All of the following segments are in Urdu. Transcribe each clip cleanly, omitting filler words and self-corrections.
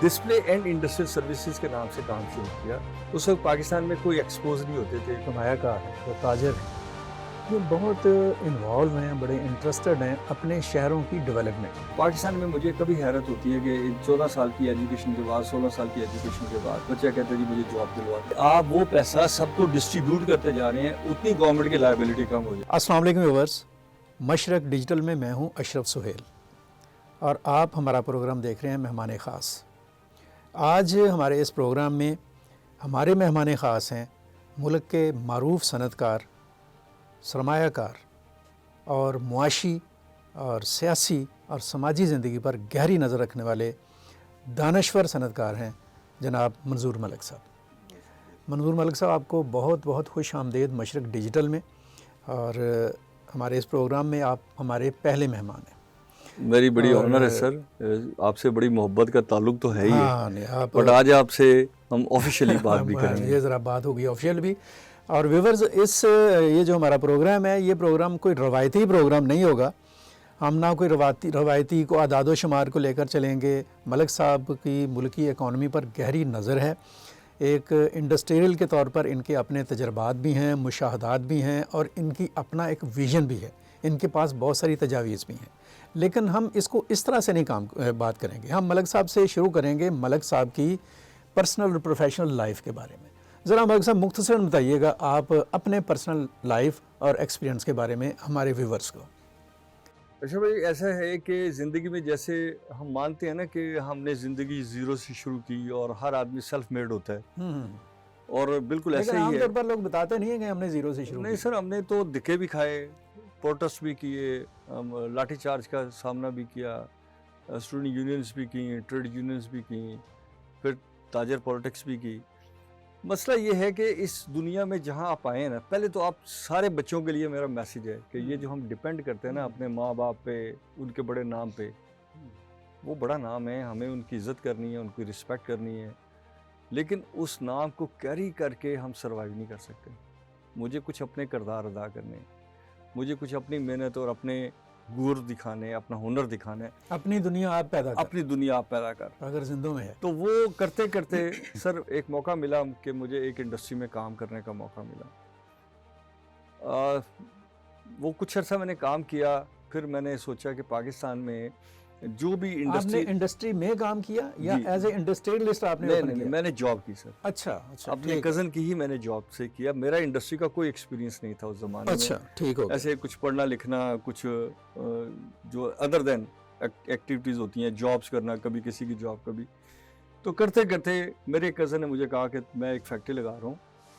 ڈسپلے اینڈ انڈسٹریل سروسز کے نام سے کام شروع کیا. اس وقت پاکستان میں کوئی ایکسپوز نہیں ہوتے تھے. سرمایہ کار ہیں جو تاجر ہیں یہ بہت انوالو ہیں, بڑے انٹرسٹڈ ہیں اپنے شہروں کی ڈیولپمنٹ. پاکستان میں مجھے کبھی حیرت ہوتی ہے کہ 14 سال کی ایجوکیشن کے بعد 16 سال کی ایجوکیشن کے بعد بچہ کہتے ہیں جی مجھے جاب دلوا دیں. آپ وہ پیسہ سب کو ڈسٹریبیوٹ کرتے جا رہے ہیں, اتنی گورنمنٹ کی لائبلٹی کم ہو جائے. السلام علیکم ویورز, مشرق ڈیجیٹل میں ہوں اشرف سہیل اور آپ ہمارا پروگرام دیکھ رہے ہیں مہمان خاص. آج ہمارے اس پروگرام میں ہمارے مہمان خاص ہیں ملک کے معروف صنعت کار, سرمایہ کار اور معاشی اور سیاسی اور سماجی زندگی پر گہری نظر رکھنے والے دانشور صنعت کار ہیں جناب منظور ملک صاحب. منظور ملک صاحب آپ کو بہت بہت خوش آمدید مشرق ڈیجیٹل میں, اور ہمارے اس پروگرام میں آپ ہمارے پہلے مہمان ہیں. میری بڑی آنر ہے سر, آپ سے بڑی محبت کا تعلق تو ہے ہی ہے, بٹ آج آپ سے ہم آفیشیلی بات بھی کریں گے. یہ ذرا بات ہوگی آفیشیل بھی. اور ویورز یہ جو ہمارا پروگرام ہے یہ پروگرام کوئی روایتی پروگرام نہیں ہوگا. ہم نہ کوئی روایتی کو اعداد و شمار کو لے کر چلیں گے. ملک صاحب کی ملکی اکانومی پر گہری نظر ہے. ایک انڈسٹریل کے طور پر ان کے اپنے تجربات بھی ہیں, مشاہدات بھی ہیں, اور ان کی اپنا ایک ویژن بھی ہے. ان کے پاس بہت ساری تجاویز بھی ہیں, لیکن ہم اس کو اس طرح سے نہیں بات کریں گے. ہم ملک صاحب سے شروع کریں گے ملک صاحب کی پرسنل اور پروفیشنل لائف کے بارے میں. ذرا ملک صاحب مختصراً بتائیے گا آپ اپنے پرسنل لائف اور ایکسپیرینس کے بارے میں ہمارے ویورز کو. اچھا بھائی, ایسا ہے کہ زندگی میں جیسے ہم مانتے ہیں نا کہ ہم نے زندگی زیرو سے شروع کی اور ہر آدمی سیلف میڈ ہوتا ہے, اور بالکل ایسا ہی ہے. عام طور پر لوگ بتاتے نہیں ہیں کہ ہم نے زیرو سے شروع نہیں سر, ہم نے تو دھکے بھی کھائے, پروٹسٹ بھی کیے, لاٹھی چارج کا سامنا بھی کیا, اسٹوڈنٹ یونینز بھی کی, ٹریڈ یونینز بھی کی, پھر تاجر پولیٹکس بھی کی. مسئلہ یہ ہے کہ اس دنیا میں جہاں آپ آئے ہیں نا, پہلے تو آپ سارے بچوں کے لیے میرا میسیج ہے کہ یہ جو ہم ڈیپینڈ کرتے ہیں نا اپنے ماں باپ پہ, ان کے بڑے نام پہ, وہ بڑا نام ہے, ہمیں ان کی عزت کرنی ہے, ان کی رسپیکٹ کرنی ہے, لیکن اس نام کو کیری کر کے ہم سروائیو نہیں کر سکتے. مجھے کچھ اپنے کردار ادا کرنے, مجھے کچھ اپنی محنت اور اپنے گور دکھانے, اپنا ہنر دکھانے. اپنی دنیا آپ پیدا کر, اپنی دنیا آپ پیدا کر, اگر زندوں میں ہے تو وہ کرتے کرتے سر ایک موقع ملا کہ مجھے ایک انڈسٹری میں کام کرنے کا موقع ملا. وہ کچھ عرصہ میں نے کام کیا, پھر میں نے سوچا کہ پاکستان میں جو بھی انڈسٹری میں کام کیا یا ایز اے انڈسٹریلسٹ آپ نے؟ نہیں, میں نے جاب کی سر. اچھا, اپنے کزن کی ہی میں نے جاب سے کیا. میرا انڈسٹری کا کوئی ایکسپیرینس نہیں تھا اس زمانے میں. اچھا, ٹھیک ہو گیا. ایسے کچھ پڑھنا لکھنا, کچھ جو ادر دین ایکٹیویٹیز ہوتی ہیں, جابس کرنا, کبھی کسی کی جاب, کبھی تو کرتے کرتے میرے کزن نے مجھے کہا کہ میں ایک فیکٹری لگا رہا ہوں,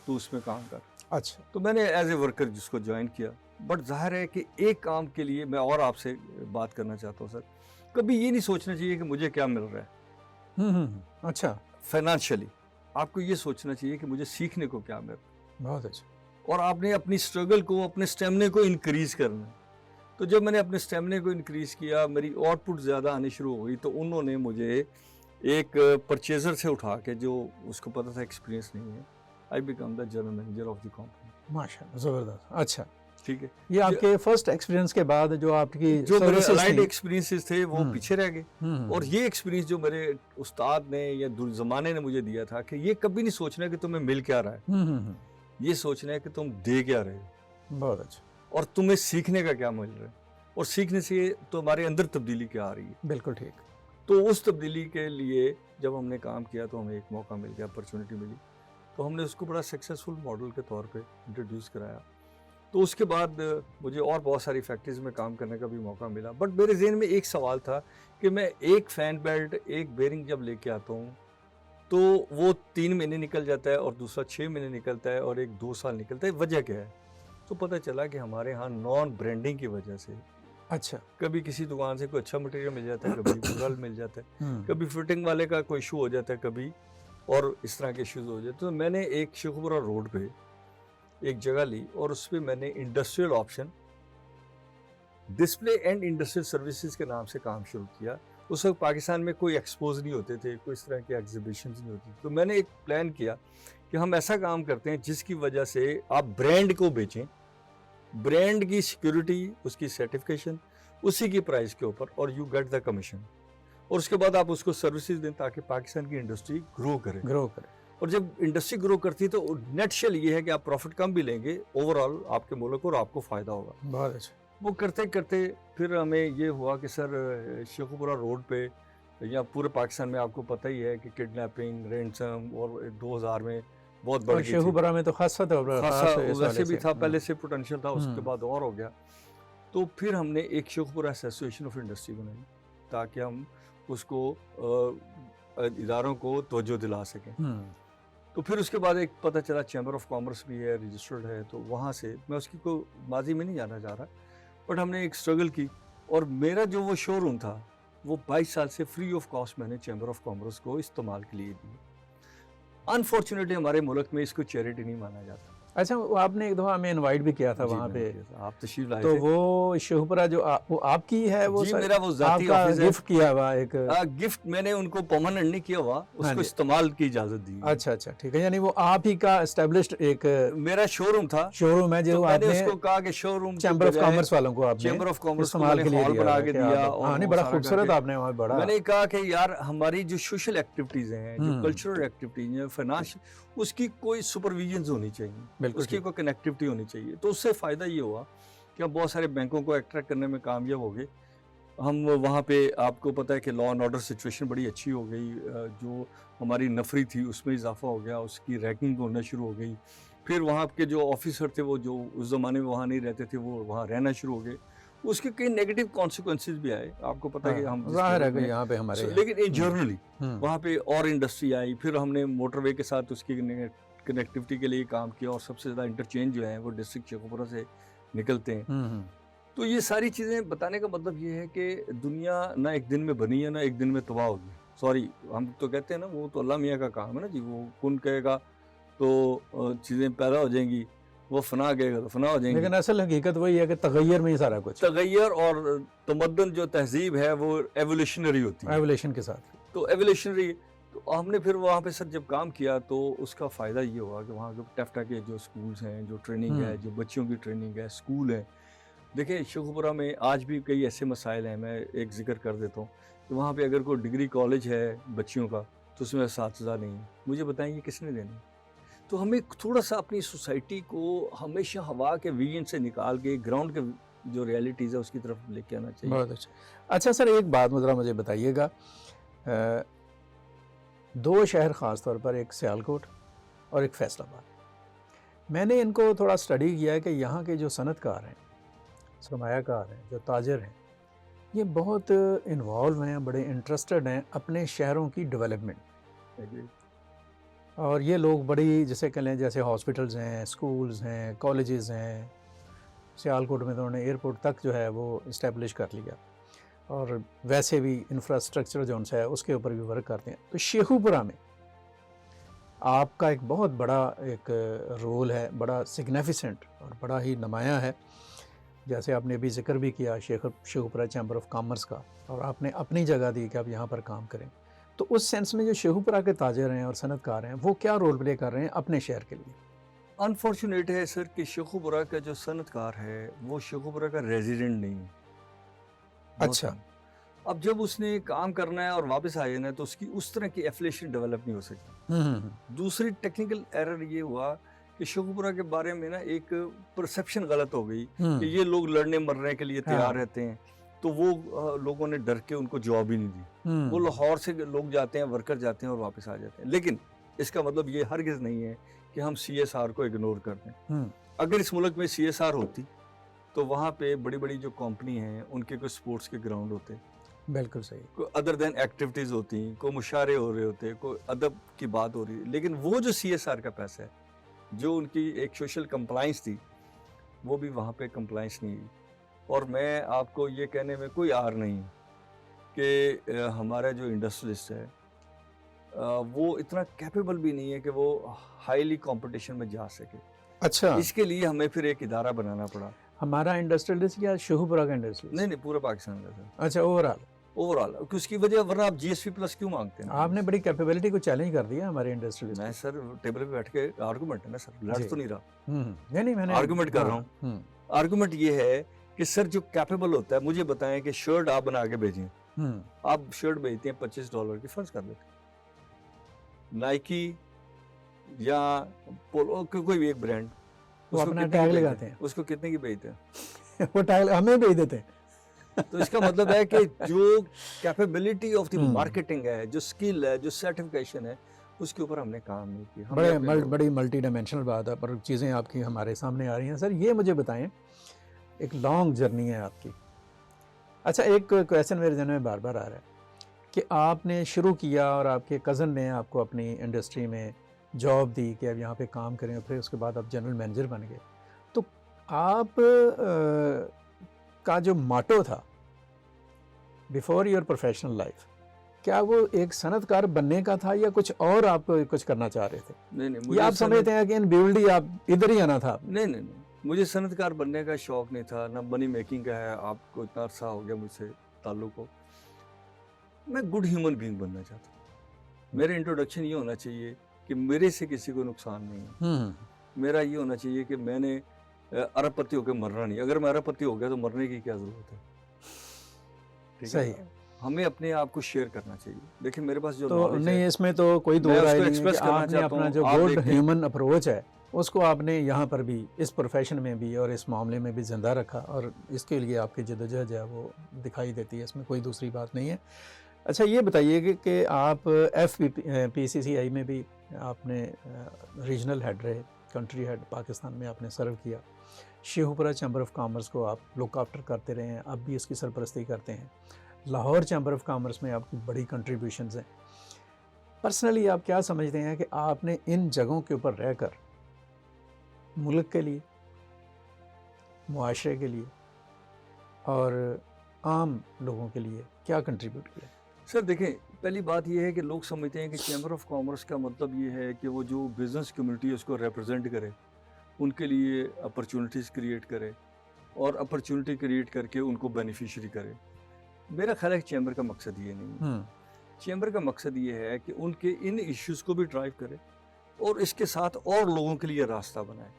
تو اس میں کام کر. اچھا, تو میں نے ایز اے ورکر جس کو جوائن کیا. بٹ ظاہر ہے کہ ایک کام کے لیے میں اور آپ سے بات کرنا چاہتا ہوں سر, کبھی یہ نہیں سوچنا چاہیے کہ مجھے کیا مل رہا ہے. اچھا, فائنانشلی آپ کو یہ سوچنا چاہیے کہ مجھے سیکھنے کو کیا مل رہا ہے. بہت اچھا. اور آپ نے اپنی اسٹرگل کو, اپنے اسٹیمنے کو انکریز کرنا ہے. تو جب میں نے اپنے اسٹیمنے کو انکریز کیا, میری آؤٹ پٹ زیادہ آنی شروع ہو گئی, تو انہوں نے مجھے ایک پرچیزر سے اٹھا کے, جو اس کو پتہ تھا ایکسپیرینس نہیں ہے, I became the general manager of the company. ماشاء اللہ, زبردست. اچھا, ٹھیک ہے. یہ آپ کے فرسٹ ایکسپیرینس کے بعد جو آپ کی جو میرے الائڈ ایکسپیرینسز تھے وہ پیچھے رہ گئے, اور یہ ایکسپیرینس جو میرے استاد نے یا زمانے نے مجھے دیا تھا کہ یہ کبھی نہیں سوچنا کہ تمہیں مل کیا رہا ہے, یہ سوچنا ہے کہ تم دے کیا رہے ہو. بہت اچھا. اور تمہیں سیکھنے کا کیا مل رہا ہے, اور سیکھنے سے تمہارے اندر تبدیلی کیا آ رہی ہے. بالکل ٹھیک. تو اس تبدیلی کے لیے جب ہم نے کام کیا تو ہمیں ایک موقع مل گیا, اپرچونٹی ملی, تو ہم نے اس کو بڑا سکسیزفل ماڈل کے طور پہ انٹروڈیوس کرایا. تو اس کے بعد مجھے اور بہت ساری فیکٹریز میں کام کرنے کا بھی موقع ملا. بٹ میرے ذہن میں ایک سوال تھا کہ میں ایک فین بیلٹ, ایک بیرنگ جب لے کے آتا ہوں تو وہ 3 مہینے نکل جاتا ہے, اور دوسرا 6 مہینے نکلتا ہے, اور ایک 2 سال نکلتا ہے. وجہ کیا ہے؟ تو پتہ چلا کہ ہمارے ہاں نان برانڈنگ کی وجہ سے, اچھا, کبھی کسی دکان سے کوئی اچھا مٹیریل مل جاتا ہے, کبھی برا مل جاتا ہے, کبھی فٹنگ والے کا کوئی ایشو ہو جاتا ہے, کبھی اور اس طرح کے ایشوز ہو جاتے. تو میں نے ایک شیخوپورہ روڈ پہ ایک جگہ لی, اور اس پہ میں نے industrial option, display and industrial services کے نام سے کام شروع کیا. اس وقت پاکستان میں کوئی ایکسپوز نہیں ہوتے تھے, کوئی اس طرح کے ایگزیبیشنز نہیں ہوتی. تو میں نے ایک پلان کیا کہ ہم ایسا کام کرتے ہیں جس کی وجہ سے آپ برانڈ کو بیچیں, برانڈ کی سیکیورٹی, اس کی سرٹیفکیشن, اسی کی پرائز کے اوپر, اور یو گیٹ دا کمیشن. اور اس کے بعد آپ اس کو سروسز دیں تاکہ پاکستان کی انڈسٹری گرو کرے. اور جب انڈسٹری گرو کرتی ہے تو نیٹ شل یہ ہے کہ آپ پروفٹ کم بھی لیں گے اوور آل آپ کے ملک اور آپ کو فائدہ ہوگا. بہت اچھا. وہ کرتے کرتے پھر ہمیں یہ ہوا کہ سر شیخوپورہ روڈ پہ یا پورے پاکستان میں آپ کو پتہ ہی ہے کہ کڈنیپنگ رینسم اور 2000 میں بہت بڑھ گئی تھی. شیخوپورہ میں تو خاصا ویسے بھی تھا پہلے سے پوٹینشیل تھا, اس کے بعد اور ہو گیا. تو پھر ہم نے ایک شیخوپورہ ایسوسیشن آف انڈسٹری بنائی تاکہ ہم اس کو اداروں کو توجہ دلا سکیں. تو پھر اس کے بعد ایک پتہ چلا چیمبر آف کامرس بھی ہے, رجسٹرڈ ہے, تو وہاں سے میں اس کی کوئی ماضی میں نہیں جانا چاہ رہا, بٹ ہم نے ایک اسٹرگل کی اور میرا جو وہ شو روم تھا وہ 22 سال سے فری آف کاسٹ میں نے چیمبر آف کامرس کو استعمال کے لیے دی. انفارچونیٹلی ہمارے ملک میں اس کو چیریٹی نہیں مانا جاتا. اچھا, وہ آپ نے ایک دفعہ ہمیں انوائٹ بھی کیا تھا وہاں پہ, آپ تشریف لائے تو تھے. وہ شیخوپورہ جو وہ آپ کی ہے, وہ جی میرا وہ ذاتی آفس ہے. گفٹ کیا ہوا ایک گفٹ میں نے ان کو پرماننٹ نہیں کیا ہوا, اس کو استعمال کی اجازت دی. اچھا اچھا ٹھیک ہے, یعنی وہ آپ ہی کا اسٹیبلشڈ ایک میرا شو روم تھا. شو روم ہے جو میں آپ نے نے اس کو کہا کہ شو روم چیمبر آف کامرس والوں کو آپ نے چیمبر آف کامرس استعمال کے لیے بنا کے دیا. ہاں نہیں, بڑا خوبصورت آپ نے وہاں بڑا. میں نے کہا کہ یار ہماری جو سوشل ایکٹیویٹیز ہیں, جو کلچرل ایکٹیویٹیز ہیں, فائنانس, اس کی کوئی سپرویژن ہونی چاہیے, اس کی کوئی کنیکٹیوٹی ہونی چاہیے. تو اس سے فائدہ یہ ہوا کہ ہم بہت سارے بینکوں کو اٹریکٹ کرنے میں کامیاب ہو گئے. ہم وہاں پہ آپ کو پتہ ہے کہ لا اینڈ آرڈر سچویشن بڑی اچھی ہو گئی, جو ہماری نفری تھی اس میں اضافہ ہو گیا, اس کی ریکنگ ہونا شروع ہو گئی. پھر وہاں کے جو آفیسر تھے وہ جو اس زمانے میں وہاں نہیں رہتے تھے وہ وہاں رہنا شروع ہو گئے. اس کے کئی نیگیٹو کانسیکوینسز بھی آئے, آپ کو پتہ ہے کہ ہم ظاہر ہے کہ یہاں پہ ہمارے, لیکن جرنلی وہاں پہ اور انڈسٹری آئی. پھر ہم نے موٹر وے کے ساتھ اس کی کنیکٹیوٹی کے لیے کام کیا, اور سب سے زیادہ انٹرچینج جو ہیں وہ ڈسٹرکٹ شیخوپورہ سے نکلتے ہیں. تو یہ ساری چیزیں بتانے کا مطلب یہ ہے کہ دنیا نہ ایک دن میں بنی ہے نہ ایک دن میں تباہ ہوگی. سوری, ہم تو کہتے ہیں نا وہ تو اللہ میاں کا کام ہے نا جی, وہ کن کہے گا تو چیزیں پیدا ہو جائیں گی, وہ فنا کہے گا تو فنا ہو جائیں گی. لیکن اصل حقیقت وہی ہے کہ تغیر میں ہی سارا کچھ, تغیر اور تمدن جو تہذیب ہے وہ ایولیوشنری ہوتی ہے, ایولیوشن کے ساتھ. تو ایولیوشنری. تو ہم نے پھر وہاں پہ سر جب کام کیا تو اس کا فائدہ یہ ہوا کہ وہاں جو ٹیفٹا کے جو اسکولز ہیں, جو ٹریننگ ہے, جو بچوں کی ٹریننگ ہے, اسکول ہے. دیکھیں شیخوپورہ میں آج بھی کئی ایسے مسائل ہیں, میں ایک ذکر کر دیتا ہوں کہ وہاں پہ اگر کوئی ڈگری کالج ہے بچیوں کا تو اس میں اساتذہ نہیں ہے. مجھے بتائیں یہ کس نے دینا؟ تو ہمیں تھوڑا سا اپنی سوسائٹی کو ہمیشہ ہوا کے ویژن سے نکال کے گراؤنڈ کے جو ریئلٹیز ہے اس کی طرف لے کے آنا چاہیے. بہت اچھا. اچھا سر, ایک بات ذرا مجھے بتائیے گا, 2 شہر خاص طور پر, ایک سیالکوٹ اور ایک فیصل آباد, میں نے ان کو تھوڑا اسٹڈی کیا ہے کہ یہاں کے جو صنعت کار ہیں, سرمایہ کار ہیں, جو تاجر ہیں, یہ بہت انوالو ہیں, بڑے انٹرسٹڈ ہیں اپنے شہروں کی ڈیولپمنٹ. اور یہ لوگ بڑی جیسے کہ لیں جیسے ہاسپٹلز ہیں, اسکولز ہیں, کالجز ہیں. سیالکوٹ میں تو انہوں نے ایئرپورٹ تک جو ہے وہ اسٹیبلش کر لیا, اور ویسے بھی انفراسٹرکچر جو ان سے ہے اس کے اوپر بھی ورک کرتے ہیں. تو شیخوپورہ میں آپ کا ایک بہت بڑا ایک رول ہے, بڑا سگنیفیسنٹ اور بڑا ہی نمایاں ہے, جیسے آپ نے ابھی ذکر بھی کیا شیخوپورہ چیمبر آف کامرس کا, اور آپ نے اپنی جگہ دی کہ آپ یہاں پر کام کریں. تو اس سینس میں جو شیخوپورہ کے تاجر ہیں اور صنعت کار ہیں وہ کیا رول پلے کر رہے ہیں اپنے شہر کے لیے؟ انفارچونیٹ ہے سر کہ شیخوپورہ کا جو صنعت کار ہے وہ شیخوپورہ کا ریزیڈنٹ نہیں ہے. اچھا, اب جب اس نے کام کرنا ہے اور واپس آ جانا ہے تو اس کی اس طرح کی ایفلیشن ڈیولپ نہیں ہو سکتی. دوسری ٹیکنیکل ایرر یہ ہوا کہ شیخوپورہ کے بارے میں نا ایک پرسیپشن غلط ہو گئی کہ یہ لوگ لڑنے مرنے کے لیے تیار رہتے ہیں, تو وہ لوگوں نے ڈر کے ان کو جاب ہی نہیں دی. وہ لاہور سے لوگ جاتے ہیں, ورکر جاتے ہیں اور واپس آ جاتے ہیں. لیکن اس کا مطلب یہ ہرگز نہیں ہے کہ ہم CSR کو اگنور کر دیں. اگر اس ملک میں CSR ہوتی تو وہاں پہ بڑی بڑی جو کمپنی ہیں ان کے کوئی سپورٹس کے گراؤنڈ ہوتے, بالکل صحیح, کوئی ادر دین ایکٹیویٹیز ہوتی, کوئی مشاعرے ہو رہے ہوتے, کوئی ادب کی بات ہو رہی ہے. لیکن وہ جو CSR کا پیسہ ہے, جو ان کی ایک سوشل کمپلائنس تھی, وہ بھی وہاں پہ کمپلائنس نہیں ہوئی. اور میں آپ کو یہ کہنے میں کوئی آر نہیں کہ ہمارا جو انڈسٹریلسٹ ہے وہ اتنا کیپیبل بھی نہیں ہے کہ وہ ہائیلی کمپٹیشن میں جا سکے. اچھا, اس کے لیے ہمیں پھر ایک ادارہ بنانا پڑا. ہمارا انڈسٹریلسٹ یا شیخوپورہ کا انڈسٹریلسٹ؟ نہیں پورے پاکستان کا سر. اچھا, اوور آل اس کی وجہ, ورنہ آپ GSP+ کیوں مانگتے ہیں؟ آپ نے بڑی کیپیبلٹی کو چیلنج کر دیا ہمارے انڈسٹریلسٹ. میں سر ٹیبل پہ بیٹھ کے آرگومنٹ ہے نا سر, لڑ تو نہیں رہا, نہیں میں نے آرگومنٹ کر رہا ہوں. آرگومنٹ یہ ہے کہ سر جو کیپیبل ہوتا ہے, مجھے بتائیں کہ شرٹ آپ بنا کے بھیجیں, آپ شرٹ بیچتے ہیں $25 کی، فرض کر لیتے نائکی یا پولو کوئی بھی ایک برانڈ، وہ اپنا ٹیگ لگاتے ہیں، اس کو کتنے کی بیچتے ہیں؟ وہ ٹیگ ہمیں بھیج دیتے ہیں. تو اس کا مطلب ہے کہ جو کیپیبلٹی آف دی مارکیٹنگ ہے، جو اسکل ہے، جو سرٹیفکیشن ہے، اس کے اوپر ہم نے کام نہیں کیا. بڑی ملٹی ڈائمینشنل بات ہے، پر چیزیں آپ کی ہمارے سامنے آ رہی ہیں. سر یہ مجھے بتائیں، ایک لانگ جرنی ہے آپ کی. اچھا ایک کویسچن میرے ذہن میں بار بار آ رہا ہے کہ آپ نے شروع کیا اور آپ کے کزن نے آپ کو اپنی انڈسٹری میں جاب دی کہ اب یہاں پہ کام کریں، اور پھر اس کے بعد آپ جنرل مینیجر بن گئے. تو آپ کا جو ماٹو تھا بیفور یور پروفیشنل لائف، کیا وہ ایک صنعت کار بننے کا تھا یا کچھ اور آپ کچھ کرنا چاہ رہے تھے؟ نہیں، یا آپ سمجھتے ہیں کہ ان بیولڈی آپ ادھر ہی آنا تھا؟ نہیں، مجھے صنعت کار بننے کا شوق نہیں تھا، نہ منی میکنگ کا ہے. آپ کو اتنا عرصہ ہو گیا مجھ سے تعلق ہو. میں گڈ ہیومن بینگ بننا چاہتا ہوں. میرا انٹروڈکشن یہ ہونا چاہیے کہ میرے سے کسی کو نقصان نہیں ہے. میرا یہ ہونا چاہیے کہ میں نے ارب پتی ہو کے مرنا نہیں. اگر میں ارب پتی ہو گیا تو مرنے کی کیا ضرورت ہے؟ صحیح. ہمیں اپنے آپ کو شیئر کرنا چاہیے. دیکھیں میرے پاس جو تو نہیں، اس میں تو کوئی دو رائے نہیں ہے کہ آپ نے اپنا جو گڈ ہیومن اپروچ ہے اس کو آپ نے یہاں پر بھی، اس پروفیشن میں بھی اور اس معاملے میں بھی زندہ رکھا، اور اس کے لیے آپ کی جدوجہد ہے وہ دکھائی دیتی ہے، اس میں کوئی دوسری بات نہیں ہے. اچھا یہ بتائیے کہ آپ FPCCI میں بھی آپ نے ریجنل ہیڈ رہے، کنٹری ہیڈ پاکستان میں آپ نے سرو کیا. شیخوپورہ چیمبر آف کامرس کو آپ لک آفٹر کرتے رہے ہیں، اب بھی اس کی سرپرستی کرتے ہیں. لاہور چیمبر آف کامرس میں آپ کی بڑی کنٹریبیوشنز ہیں. پرسنلی آپ کیا سمجھتے ہیں کہ آپ نے ان جگہوں کے اوپر رہ کر ملک کے لیے، معاشرے کے لیے اور عام لوگوں کے لیے کیا کنٹریبیوٹ کیا؟ سر دیکھیں، پہلی بات یہ ہے کہ لوگ سمجھتے ہیں کہ چیمبر آف کامرس کا مطلب یہ ہے کہ وہ جو بزنس کمیونٹی ہے اس کو ریپرزینٹ کرے، ان کے لیے اپرچونٹیز کریٹ کرے اور اپرچونٹی کریٹ کر کے ان کو بینیفیشری کرے. میرا خیال ہے کہ چیمبر کا مقصد یہ نہیں ہے. چیمبر کا مقصد یہ ہے کہ ان کے ان ایشوز کو بھی ڈرائیو کرے اور اس کے ساتھ اور لوگوں کے لیے راستہ بنائے.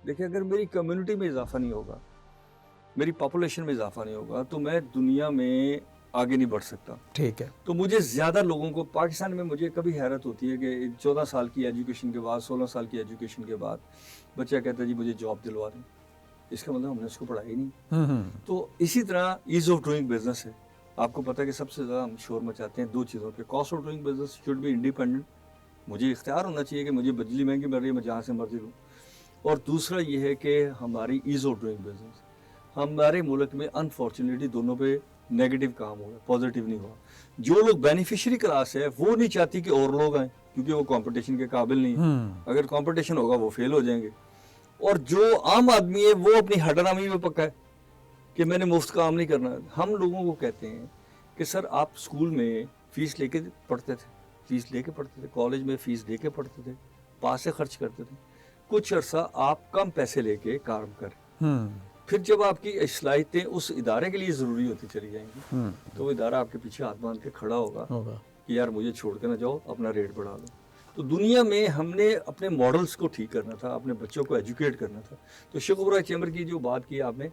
دیکھیں اگر میری کمیونٹی میں اضافہ نہیں ہوگا، میری پاپولیشن میں اضافہ نہیں ہوگا، تو میں دنیا میں آگے نہیں بڑھ سکتا. ٹھیک ہے. تو مجھے زیادہ لوگوں کو، پاکستان میں مجھے کبھی حیرت ہوتی ہے کہ 14 سال کی ایجوکیشن کے بعد، 16 سال کی ایجوکیشن کے بعد بچہ کہتا ہے جی مجھے جاب دلوا دیں. اس کا مطلب ہم نے اس کو پڑھائی نہیں. تو اسی طرح ایز آف ڈوئنگ بزنس ہے. آپ کو پتہ ہے کہ سب سے زیادہ ہم شور مچاتے ہیں دو چیزوں پہ. Cost of doing business should be independent, مجھے اختیار ہونا چاہیے کہ مجھے بجلی مہنگی مل رہی ہے میں جہاں سے مرضی لوں. اور دوسرا یہ ہے کہ ہماری ایز آف ڈوئنگ بزنس، ہمارے ملک میں انفارچونیٹلی دونوں پہ نیگیٹو کام ہوا، پازیٹیو نہیں ہوا. جو لوگ بینیفیشری کلاس ہے وہ نہیں چاہتی کہ اور لوگ آئیں کیونکہ وہ کمپٹیشن کے قابل نہیں ہیں. اگر کمپٹیشن ہوگا وہ فیل ہو جائیں گے. اور جو عام آدمی ہے وہ اپنی ہڈرامی میں پکا ہے کہ میں نے مفت کام نہیں کرنا. ہم لوگوں کو کہتے ہیں کہ سر آپ اسکول میں فیس لے کے پڑھتے تھے، کالج میں فیس دے کے پڑھتے تھے، پاس سے خرچ کرتے تھے. کچھ عرصہ آپ کم پیسے لے کے کام کریں، پھر جب آپ کی صلاحیتیں اس ادارے کے لیے ضروری ہوتی چلی جائیں گی تو وہ ادارہ آپ کے پیچھے ہاتھ باندھ کے کھڑا ہوگا کہ یار مجھے چھوڑ کے نہ جاؤ، اپنا ریٹ بڑھا لو. تو دنیا میں ہم نے اپنے ماڈلز کو ٹھیک کرنا تھا، اپنے بچوں کو ایجوکیٹ کرنا تھا. تو شیخوپورہ چیمبر کی جو بات کی آپ نے،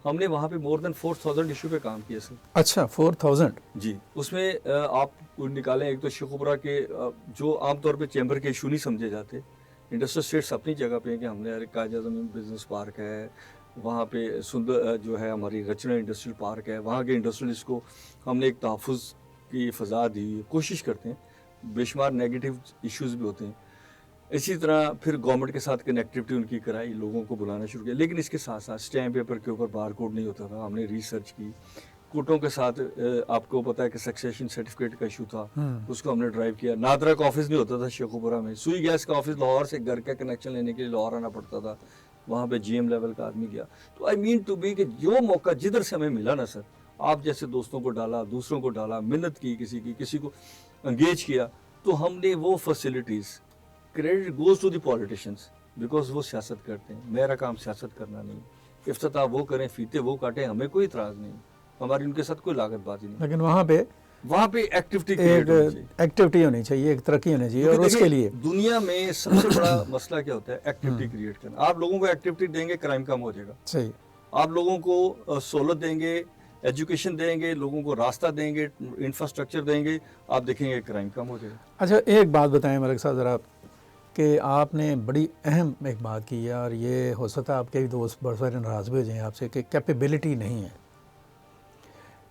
ہم نے وہاں پہ مور دین 4000 ایشو پہ کام کیا سر. اچھا 4000؟ جی. اس میں آپ نکالیں، ایک تو شیخوپورہ کے جو عام طور پہ چیمبر کے ایشو نہیں سمجھے جاتے، انڈسٹریل اسٹیٹس اپنی جگہ پہ ہیں کہ ہم نے قائد اعظم بزنس پارک ہے، وہاں پہ سندر جو ہے ہماری رچنا انڈسٹریل پارک ہے، وہاں کے انڈسٹریلسٹ کو ہم نے ایک تحفظ کی فضا دی. کوشش کرتے ہیں، بے شمار نیگیٹو ایشوز بھی ہوتے ہیں. اسی طرح پھر گورنمنٹ کے ساتھ کنیکٹیوٹی ان کی کرائی، لوگوں کو بلانا شروع کیا. لیکن اس کے ساتھ ساتھ اسٹیمپ پیپر کے اوپر بار کوڈ نہیں ہوتا تھا. ہم نے ریسرچ کی. کوٹوں کے ساتھ آپ کو پتا ہے کہ سکسیشن سرٹیفکیٹ کا ایشو تھا، اس کو ہم نے ڈرائیو کیا. نادرا کا آفس نہیں ہوتا تھا شیخوپورہ میں. سوئی گیس کا آفس لاہور سے گھر کا کنیکشن لینے کے لیے لاہور آنا پڑتا تھا، وہاں پہ GM لیول کا آدمی گیا. تو آئی مین ٹو بی کہ جو موقع جدھر سے ہمیں ملا نا سر، آپ جیسے دوستوں کو ڈالا، دوسروں کو ڈالا، محنت کی، کسی کو انگیج کیا، تو ہم نے وہ facilities. Credit goes to the politicians because وہ سیاست کرتے ہیں. میرا کام سیاست کرنا نہیں. افتتاح وہ کریں، فیتے وہ کاٹیں، ہمیں کوئی اعتراض نہیں، ہماری ان کے ساتھ کوئی لاگت بازی نہیں. لیکن وہاں پہ ایکٹیویٹی ہونی چاہیے، ایک ترقی ہونی چاہیے. اور اس کے لیے دنیا میں سب سے بڑا مسئلہ کیا ہوتا ہے؟ ایکٹیویٹی کریٹ کرنا. آپ لوگوں کو ایکٹیویٹی دیں گے، کرائم کم ہو جائے گا. صحیح. آپ لوگوں کو سہولت دیں گے، ایجوکیشن دیں گے, لوگوں کو راستہ دیں گے, انفراسٹرکچر دیں گے, آپ دیکھیں گے کرائم کم ہو جائے گا. اچھا ایک بات بتائیں ملک صاحب ذرا, کہ آپ نے بڑی اہم ایک بات کی ہے, اور یہ ہو سکتا ہے آپ کے دوست بڑے سارے ناراض بھی ہو جائیں آپ سے, کہ کیپیبلٹی نہیں ہے.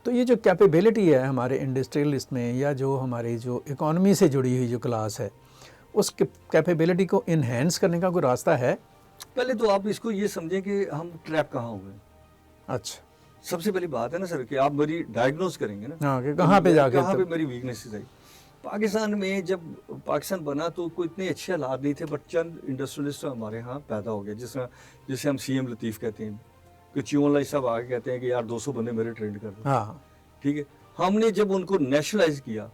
تو یہ جو کیپیبلٹی ہے ہمارے انڈسٹریلسٹ میں, یا جو ہماری جو اکانومی سے جڑی ہوئی جو کلاس ہے, اس کیپیبلٹی کو انہینس کرنے کا کوئی راستہ ہے؟ پہلے تو آپ اس کو یہ سمجھیں کہ ہم ٹریپ کہاں ہوئے. اچھا, سب سے پہلی بات ہے نا سر, کہ آپ میری ڈائگنوز کریں گے نا, ہاں, کہ کہاں پہ جا کے کہاں پہ میری ویکنیسز آئی. پاکستان میں جب پاکستان بنا تو کوئی اتنے اچھے حالات نہیں تھے, بٹ چند انڈسٹریلسٹ ہمارے ہاں پیدا ہو گئے, جسے ہم سی ایم لطیف کہتے ہیں, کہ چیون لائی صاحب آگے کہتے ہیں کہ یار 200 بندے میرے ٹرینڈ کر دو. ہاں, ٹھیک ہے, ہم نے جب ان کو نیشنلائز کیا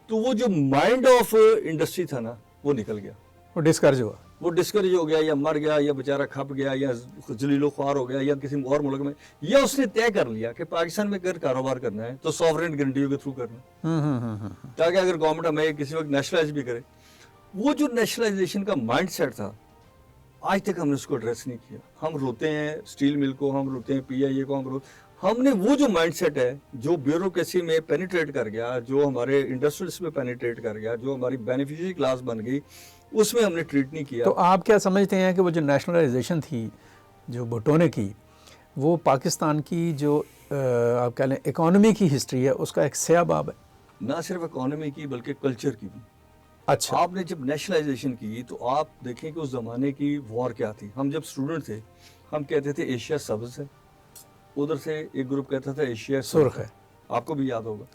تو وہ جو مائنڈ آف انڈسٹری تھا نا, وہ نکل گیا, وہ ڈسکرج ہوا, وہ ڈسکریج ہو گیا, یا مر گیا, یا بیچارہ کھپ گیا, یا ذلیل و خوار ہو گیا, یا کسی اور ملک میں, یا اس نے طے کر لیا کہ پاکستان میں اگر کاروبار کرنا ہے تو سوورن گارنٹیوں کے تھرو کرنا ہے, تاکہ اگر گورنمنٹ ہمیں کسی وقت نیشنلائز بھی کرے. وہ جو نیشنلائزیشن کا مائنڈ سیٹ تھا, آج تک ہم نے اس کو ایڈریس نہیں کیا. ہم روتے ہیں اسٹیل مل کو, ہم روتے ہیں پی آئی اے کو, ہم نے وہ جو مائنڈ سیٹ ہے جو بیوروکریسی میں پینیٹریٹ کر گیا, جو ہمارے انڈسٹریز میں پینیٹریٹ کر گیا, جو ہماری بینیفیشری کلاس بن گئی, اس میں ہم نے ٹریٹ نہیں کیا. تو آپ کیا سمجھتے ہیں کہ وہ جو نیشنلائزیشن تھی جو بھٹو نے کی, وہ پاکستان کی جو آپ کہہ لیں اکانومی کی ہسٹری ہے اس کا ایک سیاہ باب ہے؟ نہ صرف اکانومی کی بلکہ کلچر کی بھی. اچھا, آپ نے جب نیشنلائزیشن کی تو آپ دیکھیں کہ اس زمانے کی وار کیا تھی. ہم جب اسٹوڈنٹ تھے ہم کہتے تھے ایشیا سبز ہے, ادھر سے ایک گروپ کہتا تھا ایشیا سرخ ہے, آپ کو بھی یاد ہوگا.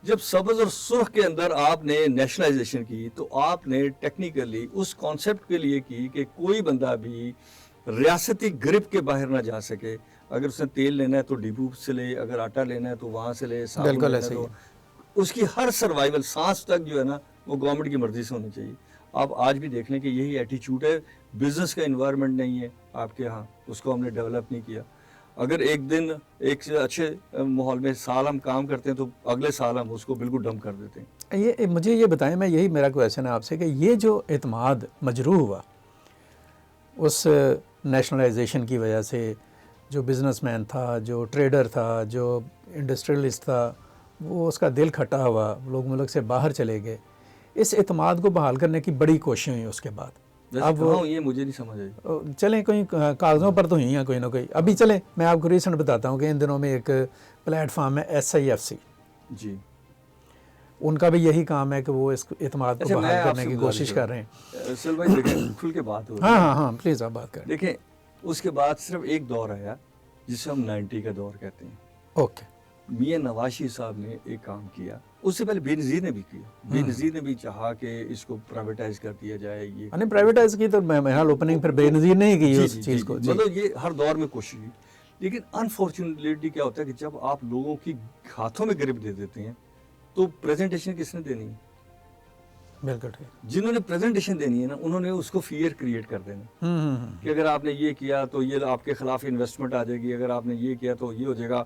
جب سبز اور سرخ کے اندر آپ نے نیشنلائزیشن کی تو آپ نے ٹیکنیکلی اس کانسیپٹ کے لیے کی کہ کوئی بندہ بھی ریاستی گرپ کے باہر نہ جا سکے. اگر اس نے تیل لینا ہے تو ڈپو سے لے, اگر آٹا لینا ہے تو وہاں سے لے, بالکل ایسے ہی. اس کی ہر سروائیول سانس تک جو ہے نا وہ گورنمنٹ کی مرضی سے ہونی چاہیے. آپ آج بھی دیکھ لیں کہ یہی ایٹیچیوڈ ہے. بزنس کا انوائرمنٹ نہیں ہے آپ کے ہاں, اس کو ہم نے ڈیولپ نہیں کیا. اگر ایک دن ایک اچھے ماحول میں سال ہم کام کرتے ہیں تو اگلے سال ہم اس کو بالکل ڈمپ کر دیتے ہیں. یہ مجھے یہ بتائیں, میں یہی میرا کویشچن ہے آپ سے, کہ یہ جو اعتماد مجروح ہوا اس نیشنلائزیشن کی وجہ سے, جو بزنس مین تھا, جو ٹریڈر تھا, جو انڈسٹریلسٹ تھا, وہ اس کا دل کھٹا ہوا, لوگ ملک سے باہر چلے گئے. اس اعتماد کو بحال کرنے کی بڑی کوششیں ہوئی اس کے بعد. اب یہ مجھے نہیں سمجھ آئی. چلیں کوئی کاغذوں پر تو ہوئی ہیں کوئی نہ کوئی. ابھی چلیں میں آپ کو ریسنٹ بتاتا ہوں کہ ان دنوں میں ایک پلیٹ فارم ہے SIFC, جی, ان کا بھی یہی کام ہے کہ وہ اس اعتماد کو بحال کرنے کی کوشش کر رہے ہیں. سل بھائی دیکھیں کھل کے بات ہو رہی ہے. ہاں ہاں پلیز آپ بات کریں. دیکھیں اس کے بعد صرف ایک دور آیا جسے ہم 90 کا دور کہتے ہیں. اوکے, میاں نواز شریف صاحب نے ایک کام کیا, اس سے پہلے بے نظیر نے بھی کیا. بے نظیر نے بھی چاہا کہ اس کو پرائیویٹائز کر دیا جائے. یہ نے پرائیویٹائز کی تو محل اوپننگ پھر بے نظیر نہیں کی اس چیز کو. مطلب یہ ہر دور میں کوشش ہوئی, لیکن انفارچونیٹلی کیا ہوتا ہے کہ جب آپ لوگوں کی ہاتھوں میں گرپ دے دیتے ہیں تو پریزنٹیشن کس نے دینی ہے؟ بالکل ٹھیک. جنہوں نے پریزنٹیشن دینی ہے نا انہوں نے اس کو فیئر کریٹ کر دینا کہ اگر آپ نے یہ کیا تو یہ آپ کے خلاف انویسٹمنٹ آ جائے گی, اگر آپ نے یہ کیا تو یہ ہو جائے گا.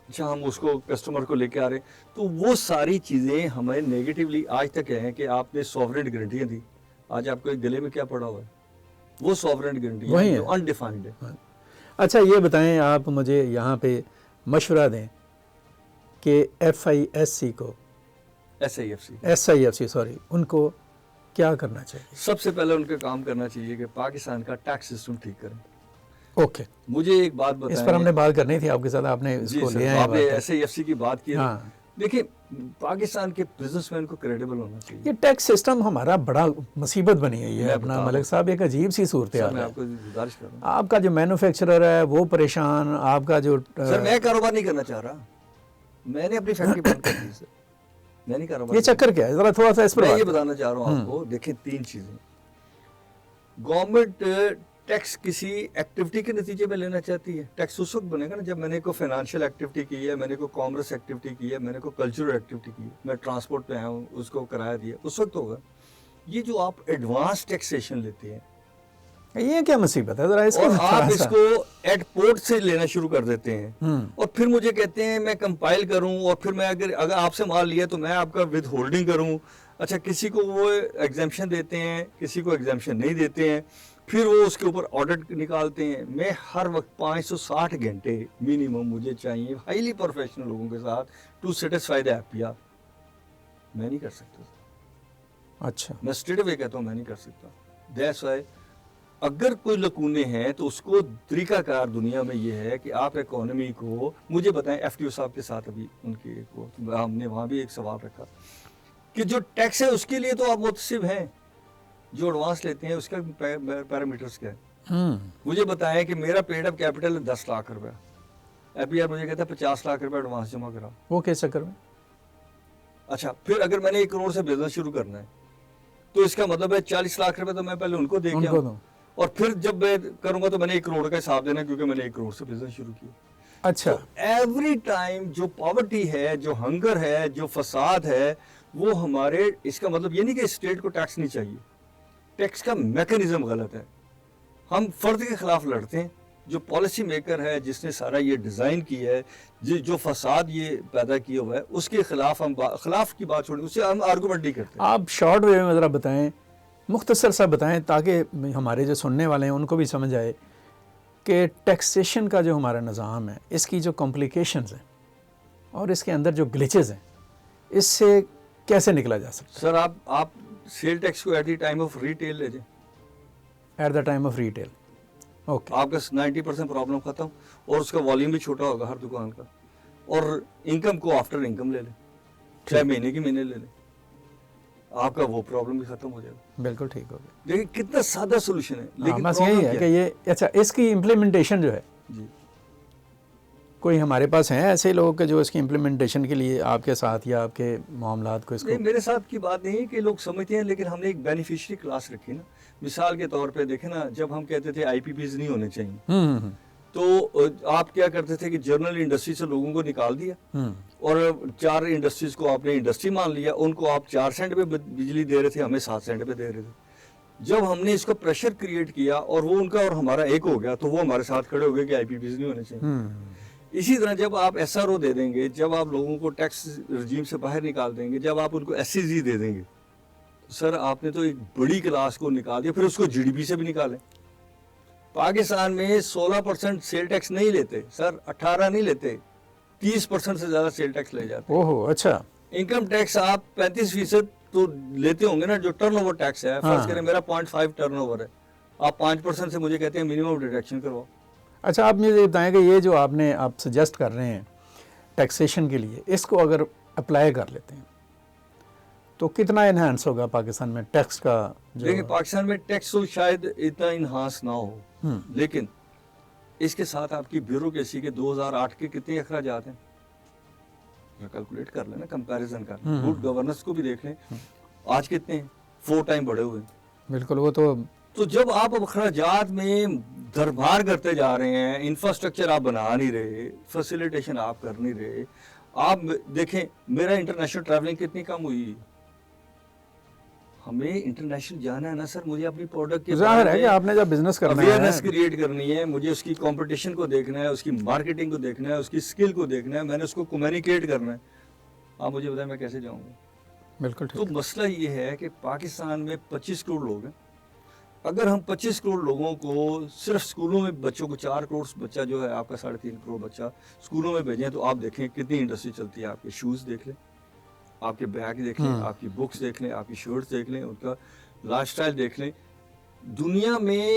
اچھا ہم اس کو کسٹمر کو لے کے آ رہے ہیں, تو وہ ساری چیزیں ہمیں نیگیٹیولی آج تک ہیں کہ آپ نے سوورن گارنٹیاں دی. آج آپ کے گلے میں کیا پڑا ہوا ہے؟ وہ سوورن گارنٹیاں جو انڈیفائنڈ ہے. اچھا یہ بتائیں آپ مجھے یہاں پہ مشورہ دیں کہ FISC کو SIFC سوری ان کو کیا کرنا چاہیے؟ سب سے پہلے ان کا کام کرنا چاہیے کہ پاکستان کا ٹیکس سسٹم ٹھیک کریں. اوکے, مجھے ایک بات بتائیں, اس پر ہم نے بات کرنی تھی آپ کے ساتھ, آپ نے اس کو لیا ہے. آپ نے SIFC کی بات کی. دیکھیں پاکستان کے بزنس مین کو کریڈیبل ہونا چاہیے. یہ ٹیکس سسٹم ہمارا بڑا مصیبت بنی ہوئی ہے اپنا ملک صاحب, ایک عجیب سی صورتحال ہے. آپ کو گزارش کر رہا ہوں, آپ کا جو مینوفیکچرر ہے وہ پریشان, آپ کا جو سر میں کاروبار نہیں کرنا چاہ رہا, میں نے اپنی فیکٹری بند کر دی سر, میں نہیں کاروبار. یہ چکر کیا ہے ذرا تھوڑا سا اس پر میں یہ بتانا چاہ رہا ہوں آپ کو. دیکھیں تین چیزیں, گورنمنٹ ٹیکس کسی ایکٹیویٹی کے نتیجے میں لینا چاہتی ہے. ٹیکس اس وقت بنے گا نا جب میں نے کوئی فائنینشیل ایکٹیویٹی کی ہے, میں نے کوئی کامرس ایکٹیویٹی کی ہے, میں نے کوئی کلچرل ایکٹیویٹی کی ہے, میں ٹرانسپورٹ پہ آیا ہوں, اس کو کرایہ دیا, اس وقت ہوگا. یہ جو آپ ایڈوانس ٹیکسیشن لیتے ہیں, یہ کیا مصیبت ہے ذرا اس کو, اور آپ اس کو ایٹ پورٹ سے لینا شروع کر دیتے ہیں, اور پھر مجھے کہتے ہیں میں کمپائل کروں, اور پھر میں اگر آپ سے مال لیا تو میں آپ کا ود ہولڈنگ کروں. اچھا کسی کو وہ ایگزیمپشن دیتے ہیں, کسی کو ایگزیمپشن نہیں دیتے ہیں. پھر وہ اس کے اوپر آڈٹ نکالتے ہیں. میں ہر وقت 560 گھنٹے منیمم مجھے چاہیے ہائیلی پروفیشنل لوگوں کے ساتھ ٹو سیٹسفائی دا ایپ. یا میں نہیں کر سکتا. اچھا میں اسٹریٹ اوے کہتا ہوں میں نہیں کر سکتا. دیٹس وائی اگر کوئی لکونے ہیں تو اس کو طریقہ کار دنیا میں یہ ہے کہ آپ اکانومی کو مجھے بتائیں. ایف ٹی او صاحب کے ساتھ ابھی ان کی ہم نے وہاں بھی ایک سوال رکھا کہ جو ٹیکس ہے اس کے لیے تو آپ متصب ہیں, جو ایڈوانس لیتے ہیں اس کا پیرامیٹرز کیا ہے. مجھے بتائیں کہ میرا پیڈ اپ کیپٹل 10 لاکھ روپے, اے پی آر مجھے کہتا ہے 50 لاکھ روپے ایڈوانس جمع کرا. وہ کیسے کروں؟ اچھا پھر اگر میں نے 1 کروڑ سے بزنس شروع کرنا ہے تو اس کا مطلب ہے 40 لاکھ روپے تو میں پہلے ان کو دے کے آؤں, اور پھر جب میں کروں گا تو میں نے 1 کروڑ کا حساب دینا کیونکہ میں نے 1 کروڑ سے بزنس شروع کیا. اچھا ایوری ٹائم جو پاورٹی ہے, جو ہنگر ہے, جو فساد ہے, وہ ہمارے, اس کا مطلب یہ نہیں کہ اسٹیٹ کو ٹیکس نہیں چاہیے, ٹیکس کا میکانزم غلط ہے. ہم فرد کے خلاف لڑتے ہیں. جو پالیسی میکر ہے جس نے سارا یہ ڈیزائن کیا ہے, جو فساد یہ پیدا کیا ہوا ہے, اس کے خلاف ہم خلاف کی بات چھوڑیں, اس سے ہم آرگومنٹ نہیں کرتے. آپ شارٹ وے میں ذرا بتائیں, مختصر سا بتائیں تاکہ ہمارے جو سننے والے ہیں ان کو بھی سمجھ آئے کہ ٹیکسیشن کا جو ہمارا نظام ہے, اس کی جو کمپلیکیشنز ہیں اور اس کے اندر جو گلیچز ہیں, اس سے کیسے نکلا جا سکتا سر آپ سیل ٹیکس کو at the time of retail لے جائیں, at the time of retail. Okay, آپ کا 90% پرابلم ختم, اور اس کا والیوم بھی چھوٹا ہوگا ہر دکان کا, اور انکم کو آفٹر انکم لے لیں, چاہے مہینے کی مہینے لے لیں, آپ کا وہ پرابلم بھی ختم ہو جائے گا. بالکل ٹھیک ہو گیا. دیکھیں کتنا سادہ سولوشن ہے, لیکن بس یہی ہے کہ یہ, اچھا اس کی امپلیمنٹیشن جو ہے, جی کوئی ہمارے پاس ہیں ایسے لوگ کہ جو اس کی امپلیمنٹیشن کے لیے آپ کے ساتھ یا آپ کے معاملات کو اس کو نہیں, میرے ساتھ کی بات نہیں ہے کہ لوگ سمجھتے ہیں, لیکن ہم نے ایک بینیفیشری کلاس رکھی نا. مثال کے طور پہ دیکھیں نا, جب ہم کہتے تھے آئی پی پیز نہیں ہونے چاہیے, تو آپ کیا کرتے تھے کہ جرنل انڈسٹری سے لوگوں کو نکال دیا, اور 4 انڈسٹریز کو آپ نے انڈسٹری مان لیا, ان کو آپ 4 سینٹ پہ بجلی دے رہے تھے, ہمیں 7 سینٹ پہ دے رہے تھے. جب ہم نے اس کو پریشر کریٹ کیا اور وہ ان کا اور ہمارا ایک ہو گیا, تو وہ ہمارے ساتھ کھڑے ہو گئے کہ آئی پی پیز نہیں ہونے چاہیے. اسی طرح جب آپ ایس آر او دے دیں گے, جب آپ لوگوں کو ٹیکس رجیم سے باہر نکال دیں گے, جب آپ ان کو ایس سی زی دے دیں گے, تو سر آپ نے تو ایک بڑی کلاس کو نکال دیا. پھر اس کو جی ڈی پی سے بھی نکالیں. پاکستان میں 16% سیل ٹیکس نہیں لیتے سر, 18 نہیں لیتے, 30% سے زیادہ سیل ٹیکس لے جاتے. اوہو اچھا. انکم ٹیکس آپ 35% تو لیتے ہوں گے نا, جو ٹرن اوور ٹیکس ہے, فرض کریں میرا 0.5 ٹرن اوور ہے, آپ 5% سے مجھے کہتے ہیں منیمم ڈیڈکشن کرواؤ. اچھا آپ مجھے بتائیں کہ یہ جو آپ سجیسٹ کر رہے ہیں ٹیکسیشن کے لیے, اس کو اگر اپلائی کر لیتے ہیں تو کتنا انہانس ہوگا پاکستان میں ٹیکس کا؟ دیکھیں پاکستان میں ٹیکس شاید اتنا انہانس نہ ہو, لیکن اس کے ساتھ آپ کی بیوروکریسی کے 2008 کے کتنے اخراجات ہیں, کیلکولیٹ کر لیں نا, کمپیریزن کر لیں, گڈ گورننس کو بھی دیکھ لیں, آج کتنے ہیں, 4 ٹائم بڑھے ہوئے ہیں. بالکل. وہ تو جب آپ اخراجات میں دربار کرتے جا رہے ہیں, انفراسٹرکچر آپ بنا نہیں رہے, فیسیلیٹیشن آپ کر نہیں رہے, آپ دیکھیں میرا انٹرنیشنل ٹریولنگ کتنی کم ہوئی. ہمیں انٹرنیشنل جانا ہے نا سر, مجھے اپنی پروڈکٹ کے ظاہر ہے کہ آپ نے جب بزنس کرنا ہے, اویئرنیس کریٹ کرنی ہے, مجھے اس کی کمپٹیشن کو دیکھنا ہے, اس کی مارکیٹنگ کو دیکھنا ہے, اس کی اسکل کو دیکھنا ہے, میں نے اس کو کمیونیکیٹ کرنا ہے. آپ مجھے بتائیں میں کیسے جاؤں گا؟ بالکل. تو مسئلہ یہ ہے کہ پاکستان میں 25 کروڑ لوگ ہیں. اگر ہم 25 کروڑ لوگوں کو صرف اسکولوں میں, بچوں کو 4 کروڑ بچہ جو ہے آپ کا 3.5 کروڑ بچہ اسکولوں میں بھیجیں, تو آپ دیکھیں کتنی انڈسٹری چلتی ہے. آپ کے شوز دیکھ لیں, آپ کے بیگ دیکھ لیں, آپ کی بکس دیکھ لیں, آپ کی شرٹس دیکھ لیں, ان کا لائف سٹائل دیکھ لیں. دنیا میں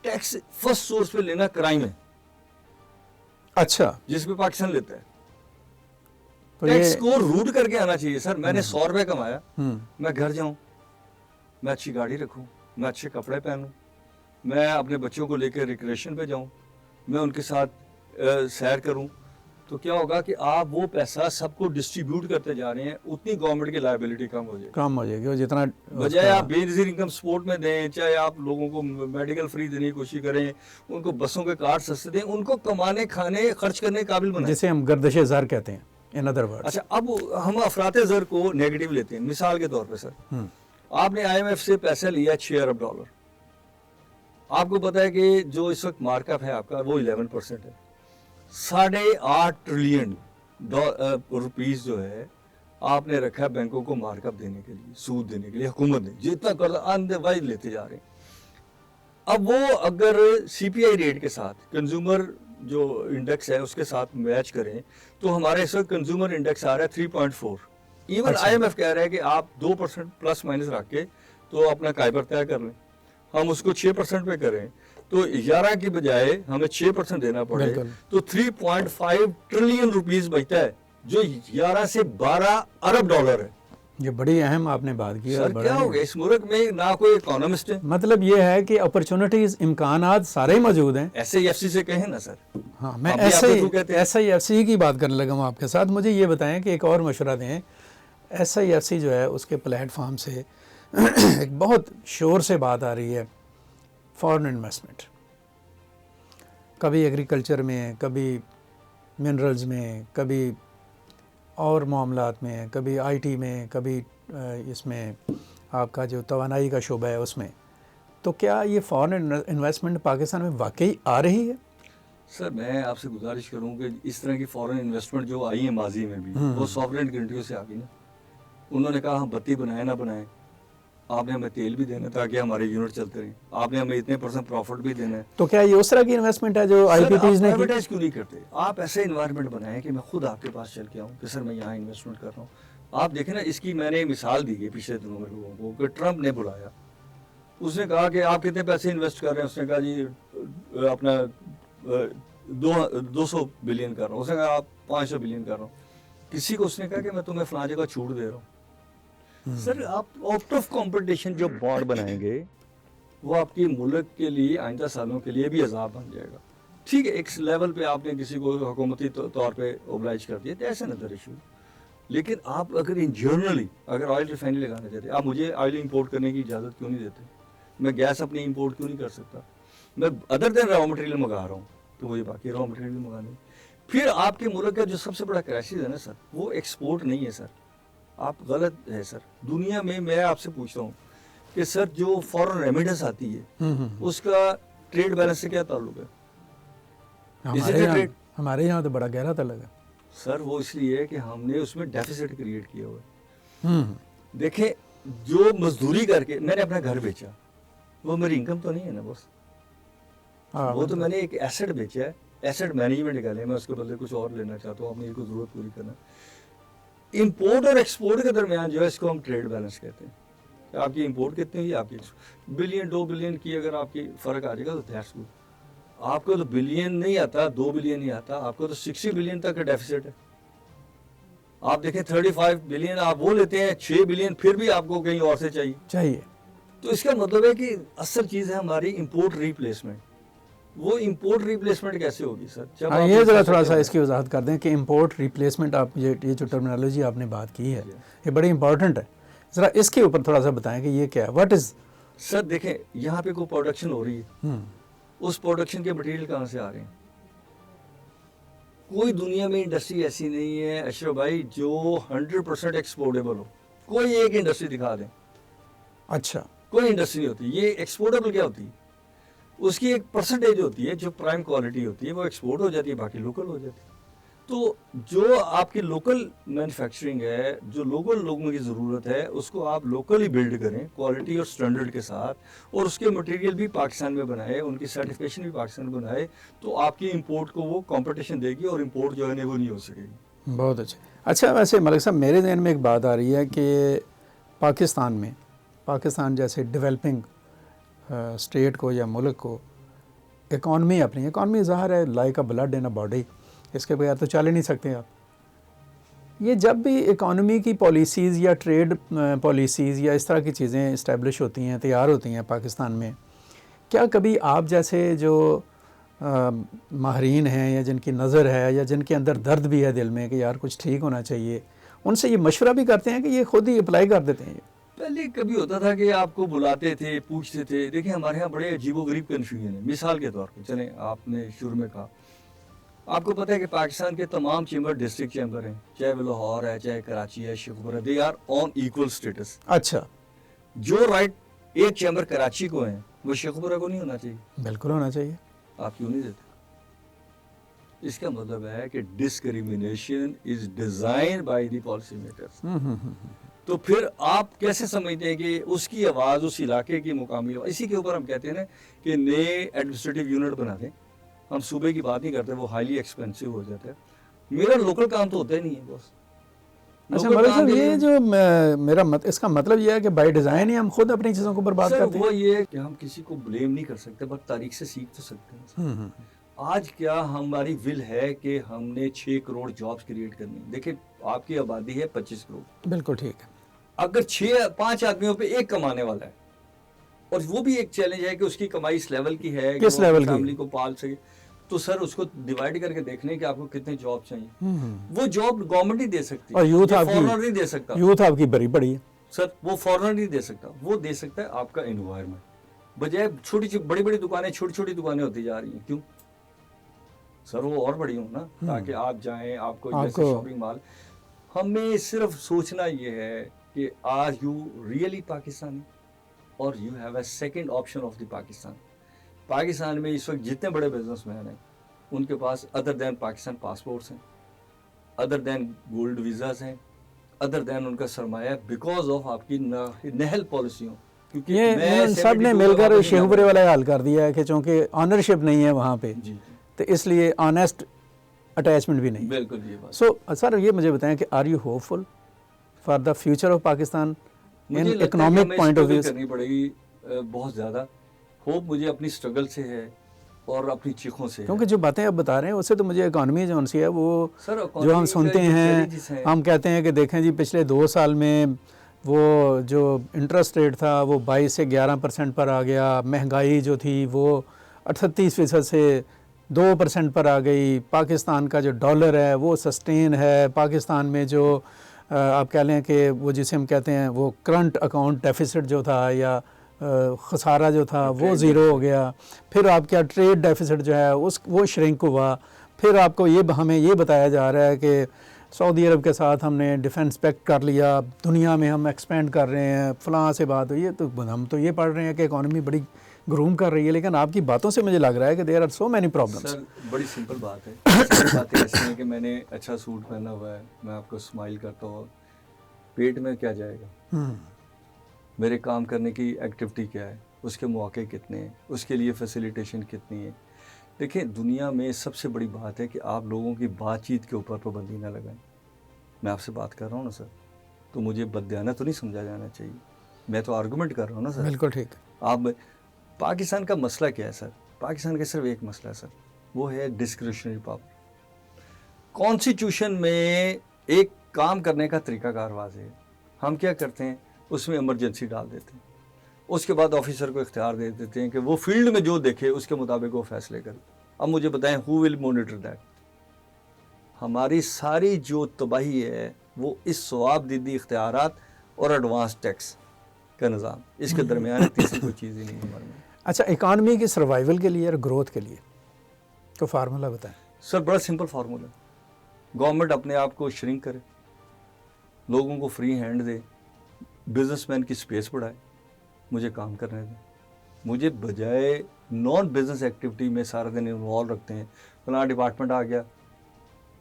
ٹیکس فرسٹ سورس پہ لینا کرائم ہے. اچھا. جس پہ پاکستان لیتا ہے. ٹیکس کو روٹ کر کے آنا چاہیے سر. میں نے 100 روپے کمایا, میں گھر جاؤں, میں اچھی گاڑی رکھوں, میں اچھے کپڑے پہنوں, میں اپنے بچوں کو لے کے ریکریشن پہ جاؤں, میں ان کے ساتھ سیر کروں, تو کیا ہوگا کہ آپ وہ پیسہ سب کو ڈسٹریبیوٹ کرتے جا رہے ہیں, اتنی گورنمنٹ کی لائبلٹی کم ہو جائے گی. جتنا بجائے آپ بے نظیر انکم سپورٹ میں دیں, چاہے آپ لوگوں کو میڈیکل فری دینے کی کوشش کریں, ان کو بسوں کے کارڈ سستے دیں, ان کو کمانے کھانے خرچ کرنے کے قابل بنائیں, جسے ہم گردش زر کہتے ہیں ان ادر ورڈز. اچھا اب ہم افراط زر کو نیگیٹو لیتے ہیں. مثال کے طور پہ سر, آپ نے آئی ایم ایف سے پیسہ لیا $6 ارب, آپ کو پتا ہے کہ جو اس وقت مارک اپ ہے آپ کا وہ 11% ہے. 8.5 ٹریلین روپیز جو ہے آپ نے رکھا بینکوں کو مارک اپ دینے کے لیے, سود دینے کے لیے. حکومت نے جتنا قرض اندھے لیتے جا رہے ہیں. اب وہ اگر سی پی آئی ریٹ کے ساتھ کنزیومر جو انڈیکس ہے اس کے ساتھ میچ کریں تو ہمارے اس وقت کنزیومر انڈیکس آ رہا ہے 3.4. ایون آئی ایم ایف کہہ رہا ہے کہ آپ 2% پلس مائنس رکھ کے تو اپنا قائبر طے کر لیں. ہم اس کو 6% پہ کریں تو 11 کی بجائے ہمیں 6% دینا پڑے تو 3.5 ٹریلین روپیز بچتا ہے جو 11 سے 12 ارب ڈالر ہے. یہ بڑی اہم آپ نے بات کی. سر کیا ہو گیا اس ملک میں نہ کوئی اکانومسٹ ہے. مطلب یہ ہے کہ اپرچونٹیز امکانات سارے موجود ہیں. ایس آئی ایف سی سے کہیں نا سر. ہاں میں ایس آئی ایف سی کی بات کرنے لگا ہوں آپ کے ساتھ. مجھے یہ بتائیں کہ ایک اور مشورہ دیں. ایس آئی ایف سی جو ہے اس کے پلیٹ فارم سے ایک بہت شور سے بات آ رہی ہے فارن انویسٹمنٹ. کبھی ایگریکلچر میں, کبھی منرلز میں, کبھی اور معاملات میں, کبھی آئی ٹی میں, کبھی اس میں آپ کا جو توانائی کا شعبہ ہے اس میں. تو کیا یہ فارن انویسٹمنٹ پاکستان میں واقعی آ رہی ہے؟ سر میں آپ سے گزارش کروں کہ اس طرح کی فارن انویسٹمنٹ جو آئی ہیں ماضی میں بھی وہ سافرین کنٹریوں سے آ گئی نا. انہوں نے کہا ہم بتی بنائیں نہ بنائیں, آپ نے ہمیں تیل بھی دینا تاکہ ہمارے یونٹ چلتے رہیں, آپ نے ہمیں اتنے % پروفٹ بھی دینا ہے. تو کیا یہ اس طرح کی انویسٹمنٹ ہے جو آئی پی ٹیز نے کی؟ ایڈورٹائز کیوں نہیں کرتے؟ آپ ایسے انوائرمنٹ بنائیں کہ میں خود آپ کے پاس چل کے آؤں کہ سر میں یہاں انویسٹمنٹ کر رہا ہوں. آپ دیکھیں نا, اس کی میں نے مثال دی ہے پچھلے دنوں میں لوگوں کو کہ ٹرمپ نے بلایا, اس نے کہا کہ آپ کتنے پیسے انویسٹ کر رہے ہیں. اس نے کہا جی اپنا 200 بلین کر رہا ہوں. اس نے کہا آپ 500 بلین کر رہا ہوں. کسی کو اس نے کہا کہ میں تمہیں فلاں جگہ چھوٹ دے رہا ہوں. سر آپ آؤٹ آف کمپٹیشن جو بانڈ بنائیں گے وہ آپ کی ملک کے لیے آئندہ سالوں کے لیے بھی عذاب بن جائے گا. ٹھیک ہے ایک لیول پہ آپ نے کسی کو حکومتی طور پہ اوبلائج کر دیا تو ایسا نظر ایشو, لیکن آپ اگر ان جنرلی اگر آئل ریفائنری لگانا چاہتے ہیں, آپ مجھے آئل امپورٹ کرنے کی اجازت کیوں نہیں دیتے؟ میں گیس اپنی امپورٹ کیوں نہیں کر سکتا؟ میں ادر دین را مٹیریل منگا رہا ہوں تو مجھے باقی را مٹیریل منگانے. پھر آپ کے ملک کا جو سب سے بڑا کرائسس ہے نا سر, وہ ایکسپورٹ نہیں ہے سر. آپ غلط ہے سر. دنیا میں آپ سے پوچھتا ہوں کہ سر جو فورن ریمیڈنس آتی ہے اس کا ٹریڈ بیلنس سے کیا تعلق ہے؟ ہمارے یہاں تو بڑا گہرا تعلق ہے سر. وہ اس لیے ہے کہ ہم نے اس میں ڈیفیسٹ کریٹ کیا ہوا ہے. دیکھیں جو مزدوری کر کے میں نے اپنا گھر بیچا, وہ میری انکم تو نہیں ہے نا بس, وہ تو میں نے ایک ایسٹ بیچا ہے. ایسٹ مینجمنٹ کا لیں, میں اس کے بدلے کچھ اور لینا چاہتا ہوں, اپنی کو ضرورت پوری کرنا. امپورٹ اور ایکسپورٹ کے درمیان جو ہے اس کو ہم ٹریڈ بیلنس کہتے ہیں. آپ کی امپورٹ کتنی ہوئی, آپ کی بلین 2 بلین کی اگر آپ کی فرق آ جائے گا تو دیٹس گڈ. آپ کو تو بلین نہیں آتا, 2 بلین نہیں آتا, آپ کو تو 60 بلین تک کا ڈیفیسٹ ہے. آپ دیکھیں 35 بلین آپ وہ لیتے ہیں, 6 بلین پھر بھی آپ کو کہیں اور سے چاہیے. تو اس کا مطلب ہے کہ اصل چیز ہے ہماری امپورٹ ریپلیسمنٹ. وہ امپورٹ ریپلیسمنٹ کیسے ہوگی سر؟ یہ ذرا تھوڑا سا اس کی وضاحت کر دیں کہ امپورٹ ریپلیسمنٹ آپ یہ جو ٹرمینالوجی آپ نے بات کی ہے یہ بڑی امپورٹنٹ ہے. ذرا اس کے اوپر تھوڑا سا بتائیں کہ یہ کیا ہے, واٹ از. سر دیکھیں یہاں پہ کوئی پروڈکشن ہو رہی ہے, اس پروڈکشن کے مٹیریل کہاں سے آ رہے ہیں؟ کوئی دنیا میں انڈسٹری ایسی نہیں ہے اشرف بھائی جو 100% ایکسپورٹیبل ہو. کوئی ایک انڈسٹری دکھا دیں. اچھا کوئی انڈسٹری نہیں ہوتی. یہ ایکسپورٹیبل کیا ہوتی ہے؟ اس کی ایک پرسنٹیج ہوتی ہے جو پرائم کوالٹی ہوتی ہے, وہ ایکسپورٹ ہو جاتی ہے, باقی لوکل ہو جاتی ہے. تو جو آپ کی لوکل مینوفیکچرنگ ہے, جو لوکل لوگوں کی ضرورت ہے, اس کو آپ لوکلی بلڈ کریں کوالٹی اور سٹینڈرڈ کے ساتھ, اور اس کے مٹیریل بھی پاکستان میں بنائے, ان کی سرٹیفکیشن بھی پاکستان میں بنائے, تو آپ کی امپورٹ کو وہ کمپٹیشن دے گی اور امپورٹ جو ہے وہ نہیں ہو سکے گی. بہت اچھا. ویسے ملک صاحب میرے ذہن میں ایک بات آ رہی ہے کہ پاکستان جیسے ڈیولپنگ اسٹیٹ کو یا ملک کو اکانومی ظاہر ہے like a blood in a body, اس کے بغیر تو چل ہی نہیں سکتے آپ. یہ جب بھی اکانومی کی پالیسیز یا ٹریڈ پالیسیز یا اس طرح کی چیزیں اسٹیبلش ہوتی ہیں, تیار ہوتی ہیں پاکستان میں, کیا کبھی آپ جیسے جو ماہرین ہیں یا جن کی نظر ہے یا جن کے اندر درد بھی ہے دل میں کہ یار کچھ ٹھیک ہونا چاہیے, ان سے یہ مشورہ بھی کرتے ہیں کہ یہ خود ہی اپلائی کر دیتے ہیں؟ پہلے کبھی ہوتا تھا کہ آپ کو بلاتے تھے, پوچھتے تھے. دیکھیں ہمارے ہاں بڑے عجیب و غریب کنفیوژن ہے. مثال کے طور پہ چلیں, آپ نے شروع میں کہا, آپ کو پتہ ہے کہ پاکستان کے تمام چیمبر ڈسٹرکٹ چیمبر ہیں, چاہے وہ لاہور ہے, چاہے کراچی ہے, Sheikhupura, they are on equal status. اچھا, جو رائٹ ایک چیمبر کراچی کو ہیں وہ شیخوپورہ کو نہیں ہونا چاہیے. بالکل ہونا چاہیے. آپ کیوں نہیں دیتے؟ اس کا مطلب ہے کہ discrimination is design by the policy makers. تو پھر آپ کیسے سمجھتے ہیں کہ اس کی آواز اس علاقے کی مقامی آواز. اسی کے اوپر ہم کہتے ہیں نا کہ نئے ایڈمنسٹریٹو یونٹ بنا دیں. ہم صوبے کی بات نہیں کرتے, وہ ہائیلی ایکسپینسو ہو جاتا ہے. میرا لوکل کام تو ہوتا ہی نہیں ہے بس. اچھا ملک صاحب, یہ جو میرا اس کا مطلب یہ ہے کہ بائی ڈیزائن ہی ہم خود اپنی چیزوں کو برباد کرتے ہیں. وہ یہ ہے کہ ہم کسی کو بلیم نہیں کر سکتے, بٹ تاریخ سے سیکھ تو سکتے ہیں. آج کیا ہماری ول ہے کہ ہم نے 6 کروڑ جابس کریٹ کرنی. دیکھیں آپ کی آبادی ہے 25 کروڑ. بالکل ٹھیک ہے. اگر 5 آدمیوں پہ ایک کمانے والا ہے, اور وہ بھی ایک چیلنج ہے کہ اس کی کمائی اس لیول کی ہے کہ وہ فیملی کو پال سکے, تو سر اس کو ڈیوائیڈ کر کے دیکھنے کہ آپ کو کتنے جاب چاہیے. وہ جاب گورنمنٹ نہیں دے سکتی, اور یوتھ فارنر نہیں دے سکتا. یوتھ آپ کی بڑی بڑی ہے سر, وہ فارنر نہیں دے سکتا. وہ دے سکتا ہے آپ کا انوائرمنٹ. بجائے چھوٹی بڑی بڑی دکانیں چھوٹی چھوٹی دکانیں ہوتی جا رہی ہیں. کیوں سر؟ وہ اور بڑی ہوں نا, تاکہ آپ جائیں, آپ کو شاپنگ مال. ہمیں صرف سوچنا یہ ہے کہ آر یو ریئلی پاکستانی, اور you have a second option of the Pakistan. Pakistan میں اس وقت جتنے بڑے بزنس مین ہیں ان کے پاس ادر دین پاکستان پاسپورٹس ہیں, ادر دین گولڈ ویزاز ہیں, ادر دین ان کا سرمایہ, بیکاز آف آپ کی نہل پالیسیوں. یہ سب نے مل کر شیخوپورے والا حل کر دیا ہے کہ چونکہ آنرشپ نہیں ہے وہاں پہ, تو اس لیے آنیسٹ اٹیچمنٹ بھی نہیں. بالکل یہ بات. سو سر یہ مجھے بتائیں کہ are you hopeful for the future of Pakistan in economic point of view? کرنی پڑے گی بہت زیادہ. ہوپ مجھے اپنی اسٹرگل سے ہے اور اپنی چیخوں سے, کیونکہ جو باتیں آپ بتا رہے ہیں اس سے تو مجھے اکانومی جو سی ہے وہ جو ہم سنتے ہیں, ہم کہتے ہیں کہ دیکھیں جی پچھلے 2 سال میں وہ جو انٹرسٹ ریٹ تھا وہ 22 سے 11% پر آ گیا, مہنگائی جو تھی وہ 38% سے 2% پر آ گئی, پاکستان کا جو ڈالر ہے وہ سسٹین ہے, پاکستان میں جو آپ کہہ لیں کہ وہ جسے ہم کہتے ہیں وہ کرنٹ اکاؤنٹ ڈیفیسٹ جو تھا یا خسارہ جو تھا وہ زیرو ہو گیا, پھر آپ کا ٹریڈ ڈیفیسٹ جو ہے وہ شرنک ہوا, پھر آپ کو ہمیں یہ بتایا جا رہا ہے کہ سعودی عرب کے ساتھ ہم نے ڈیفنس پیکٹ کر لیا, دنیا میں ہم ایکسپینڈ کر رہے ہیں, فلاں سے بات ہوئی ہے. تو ہم تو یہ پڑھ رہے ہیں کہ اکانومی بڑی گروم کر رہی ہے, لیکن آپ کی باتوں سے مجھے لگ رہا ہے کہ there are so many problems. Sir بڑی سمپل بات ہے. ساری باتیں ایسی ہیں کہ میں نے اچھا سوٹ پہنا ہوا ہے, میں آپ کو اسمائل کرتا ہوں, پیٹ میں کیا جائے گا؟ میرے کام کرنے کی ایکٹیویٹی کیا ہے, اس کے مواقع کتنے ہیں, اس کے لیے فیسیلیٹیشن کتنی ہے. دیکھیں دنیا میں سب سے بڑی بات ہے کہ آپ لوگوں کی بات چیت کے اوپر پابندی نہ لگائیں. میں آپ سے بات کر رہا ہوں نا سر, تو مجھے بددیانہ تو نہیں سمجھا جانا چاہیے. میں تو آرگومنٹ کر رہا ہوں نا سر. بالکل ٹھیک. آپ پاکستان کا مسئلہ کیا ہے سر؟ پاکستان کا صرف ایک مسئلہ ہے سر, وہ ہے ڈسکریشنری پاور. کانسٹیٹیوشن میں ایک کام کرنے کا طریقہ کار واضح ہے. ہم کیا کرتے ہیں, اس میں ایمرجنسی ڈال دیتے ہیں, اس کے بعد آفیسر کو اختیار دے دیتے ہیں کہ وہ فیلڈ میں جو دیکھے اس کے مطابق وہ فیصلے کرے. اب مجھے بتائیں ہو ول مانیٹر دیٹ؟ ہماری ساری جو تباہی ہے وہ اس ثواب دیدی اختیارات اور ایڈوانس ٹیکس کا نظام, اس کے درمیان تیسری کوئی چیز ہی نہیں ہمارے میں. اچھا اکانومی کی سروائیول کے لیے اور گروتھ کے لیے تو فارمولہ بتائیں. سر بڑا سمپل فارمولہ ہے. گورنمنٹ اپنے آپ کو شرنک کرے, لوگوں کو فری ہینڈ دے, بزنس مین کی سپیس بڑھائے, مجھے کام کرنے دیں. مجھے بجائے نان بزنس ایکٹیویٹی میں سارا دن انوالو رکھتے ہیں. فلاں ڈپارٹمنٹ آ گیا,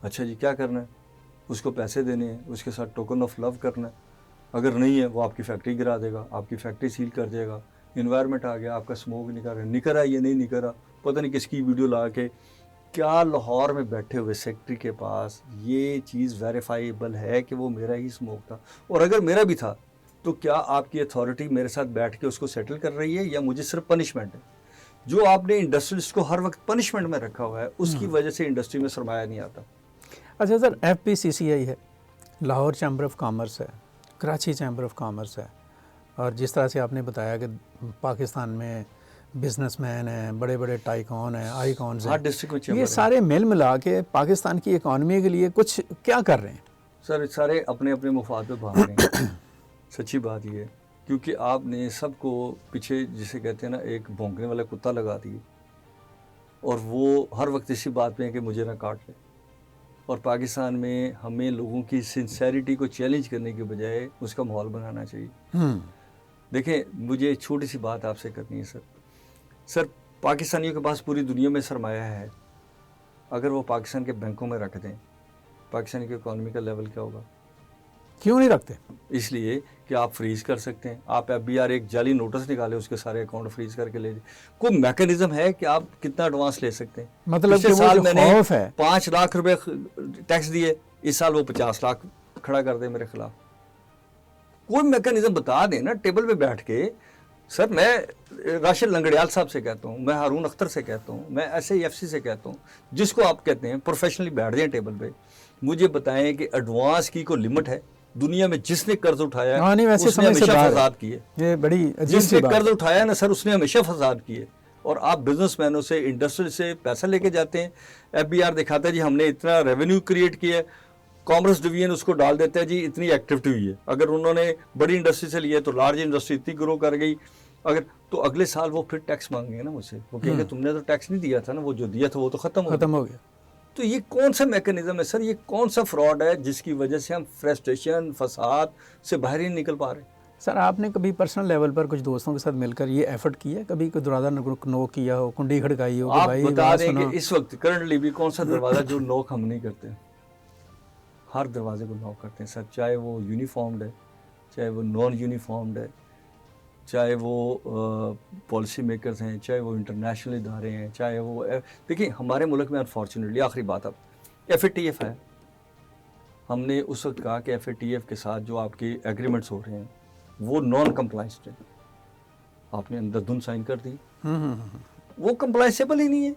اچھا جی کیا کرنا ہے, اس کو پیسے دینے ہیں, اس کے ساتھ ٹوکن آف لو کرنا ہے. اگر نہیں ہے وہ آپ کی فیکٹری گرا دے گا, آپ کی فیکٹری سیل کر دے گا. انوائرمنٹ آ گیا, آپ کا اسموک نکل رہا ہے یا نہیں نکل رہا, پتہ نہیں کس کی ویڈیو لا کے. کیا لاہور میں بیٹھے ہوئے سیکٹری کے پاس یہ چیز ویریفائیبل ہے کہ وہ میرا ہی اسموک تھا؟ اور اگر میرا بھی تھا تو کیا آپ کی اتھارٹی میرے ساتھ بیٹھ کے اس کو سیٹل کر رہی ہے, یا مجھے صرف پنشمنٹ ہے؟ جو آپ نے انڈسٹریلسٹ کو ہر وقت پنشمنٹ میں رکھا ہوا ہے, اس کی وجہ سے انڈسٹری میں سرمایہ نہیں آتا. اچھا سر, FPCCI ہے, لاہور چیمبر آف کامرس ہے, کراچی چیمبر آف کامرس ہے, اور جس طرح سے آپ نے بتایا کہ پاکستان میں بزنس مین ہیں, بڑے بڑے ٹائیکون ہیں, آئیکونز ہیں, یہ سارے مل ملا کے پاکستان کی اکانومی کے لیے کچھ کیا کر رہے ہیں؟ سر سارے اپنے اپنے مفاد پہ بھاگ رہے ہیں. سچی بات یہ ہے, کیونکہ آپ نے سب کو پیچھے جسے کہتے ہیں نا ایک بھونکنے والا کتا لگا دیے, اور وہ ہر وقت اسی بات پہ ہے کہ مجھے نہ کاٹ لے. اور پاکستان میں ہمیں لوگوں کی سنسیریٹی کو چیلنج کرنے کے بجائے اس کا ماحول بنانا چاہیے. دیکھیں مجھے چھوٹی سی بات آپ سے کرنی ہے سر. پاکستانیوں کے پاس پوری دنیا میں سرمایہ ہے, اگر وہ پاکستان کے بینکوں میں رکھ دیں, پاکستان کی اکانومی کا لیول کیا ہوگا؟ کیوں نہیں رکھتے؟ اس لیے کہ آپ فریز کر سکتے ہیں. آپ FBR ایک جعلی نوٹس نکالے, اس کے سارے اکاؤنٹ فریز کر کے لے جائیں. کوئی میکانزم ہے کہ آپ کتنا ایڈوانس لے سکتے ہیں؟ مطلب کہ پچھلے وہ سال جو میں نے خوف ہے 5 لاکھ روپے ٹیکس دیے, اس سال وہ 50 لاکھ کھڑا کر دیں میرے خلاف. کوئی میکانزم بتا دیں نا ٹیبل پہ بیٹھ کے. سر میں راشد لنگڑیال صاحب سے کہتا ہوں, میں ہارون اختر سے کہتا ہوں, میں SAFC سے کہتا ہوں, جس کو آپ کہتے ہیں پروفیشنلی بیٹھ جائیں ٹیبل پہ, مجھے بتائیں کہ ایڈوانس کی کوئی لمٹ ہے؟ دنیا میں جس نے قرض اٹھایا ہے اس نے ہمیشہ فساد کیے. یہ بڑی جس نے قرض اٹھایا نا سر, اس نے ہمیشہ فساد کیے. اور آپ بزنس مینوں سے, انڈسٹری سے پیسہ لے کے جاتے ہیں. FBR دکھاتا ہے جی ہم نے اتنا ریونیو کریٹ کیا ہے, کامرس ڈویژن اس کو ڈال دیتا ہے جی اتنی ایکٹیویٹی ہوئی ہے. اگر انہوں نے بڑی انڈسٹری سے لیا ہے تو لارج انڈسٹری اتنی گرو کر گئی, اگر تو اگلے سال وہ پھر ٹیکس مانگیں گے نا مجھ سے. وہ کہیں گے تم نے تو ٹیکس نہیں دیا تھا نا, وہ جو دیا تھا وہ تو ختم ہو گیا. تو یہ کون سا میکانزم ہے سر, یہ کون سا فراڈ ہے جس کی وجہ سے ہم فرسٹریشن, فساد سے باہر ہی نہیں نکل پا رہے؟ سر آپ نے کبھی پرسنل لیول پر کچھ دوستوں کے ساتھ مل کر یہ ایفرٹ کیا ہے, کبھی کوئی دروازہ نوک کیا ہو, کنڈی کھڑکائی ہو کہ آپ بھائی بتا دیں کہ اس وقت کرنٹلی بھی کون سا دروازہ جو نوک ہم نہیں کرتے؟ ہر دروازے کو نوک کرتے ہیں سر, چاہے وہ یونیفارمڈ ہے, چاہے وہ نان یونیفارمڈ ہے, چاہے وہ پالیسی میکرز ہیں, چاہے وہ انٹرنیشنل ادارے ہیں, چاہے وہ دیکھیں ہمارے ملک میں انفارچونیٹلی آخری بات اب FATF ہے. ہم نے اس وقت کہا کہ FATF کے ساتھ جو آپ کے ایگریمنٹس ہو رہے ہیں وہ نان کمپلائنسڈ ہیں. آپ نے اندر دھن سائن کر دی, وہ کمپلائنسیبل ہی نہیں ہے.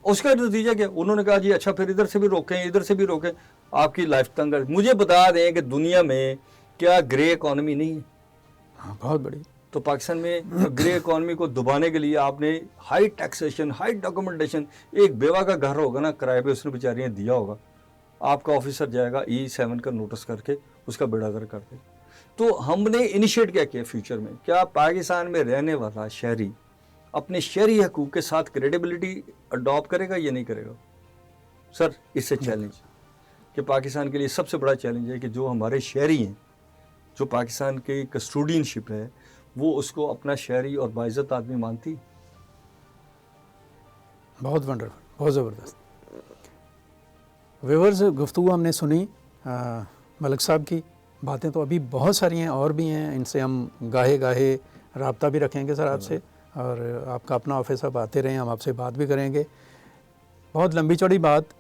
اس کا نتیجہ کیا؟ انہوں نے کہا جی اچھا پھر ادھر سے بھی روکیں, ادھر سے بھی روکیں, آپ کی لائف تنگ کر. مجھے بتا دیں کہ دنیا میں کیا گرے اکانومی نہیں ہے؟ بہت بڑی. تو پاکستان میں گرے اکانومی کو دبانے کے لیے آپ نے ہائی ٹیکسیشن, ہائی ڈاکومنٹیشن. ایک بیوہ کا گھر ہوگا نا کرائے پہ, اس نے بیچاری نے دیا ہوگا, آپ کا آفیسر جائے گا E7 کا نوٹس کر کے اس کا بیڑا گر کر دے. تو ہم نے انیشیٹ کیا کیا فیوچر میں, کیا پاکستان میں رہنے والا شہری اپنے شہری حقوق کے ساتھ کریڈیبلٹی اڈاپٹ کرے گا یا نہیں کرے گا؟ سر اس سے چیلنج کہ پاکستان کے لیے سب سے بڑا چیلنج ہے کہ جو ہمارے شہری ہیں, جو پاکستان کی کسٹوڈین شپ ہے, وہ اس کو اپنا شہری اور باعزت آدمی مانتی. بہت ونڈرفل, بہت زبردست. ویورز, گفتگو ہم نے سنی ملک صاحب کی. باتیں تو ابھی بہت ساری ہیں اور بھی ہیں, ان سے ہم گاہے گاہے رابطہ بھی رکھیں گے سر آپ سے, اور آپ کا اپنا آفس آپ آتے رہیں, ہم آپ سے بات بھی کریں گے. بہت لمبی چوڑی بات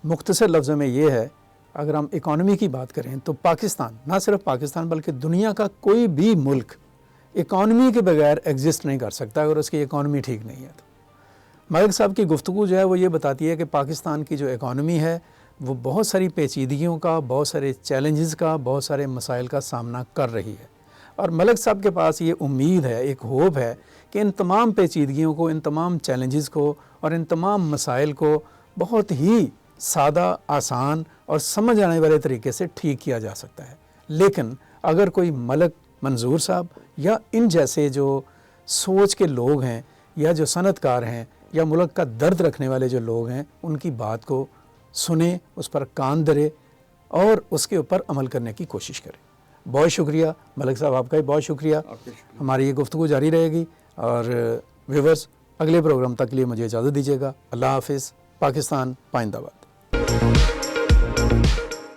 مختصر لفظوں میں یہ ہے, اگر ہم اکانومی کی بات کریں تو پاکستان, نہ صرف پاکستان بلکہ دنیا کا کوئی بھی ملک اکانومی کے بغیر ایگزسٹ نہیں کر سکتا اگر اس کی اکانومی ٹھیک نہیں ہے. تو ملک صاحب کی گفتگو جو ہے وہ یہ بتاتی ہے کہ پاکستان کی جو اکانومی ہے وہ بہت ساری پیچیدگیوں کا, بہت سارے چیلنجز کا, بہت سارے مسائل کا سامنا کر رہی ہے. اور ملک صاحب کے پاس یہ امید ہے, ایک ہوپ ہے کہ ان تمام پیچیدگیوں کو, ان تمام چیلنجز کو اور ان تمام مسائل کو بہت ہی سادہ, آسان اور سمجھ آنے والے طریقے سے ٹھیک کیا جا سکتا ہے. لیکن اگر کوئی ملک منظور صاحب یا ان جیسے جو سوچ کے لوگ ہیں, یا جو صنعت کار ہیں, یا ملک کا درد رکھنے والے جو لوگ ہیں, ان کی بات کو سنیں, اس پر کان دھرے اور اس کے اوپر عمل کرنے کی کوشش کریں. بہت شکریہ ملک صاحب, آپ کا بھی بہت شکریہ. ہماری یہ گفتگو جاری رہے گی. اور ویورز, اگلے پروگرام تک لیے مجھے اجازت دیجیے گا. اللہ حافظ. پاکستان پائندہ باد.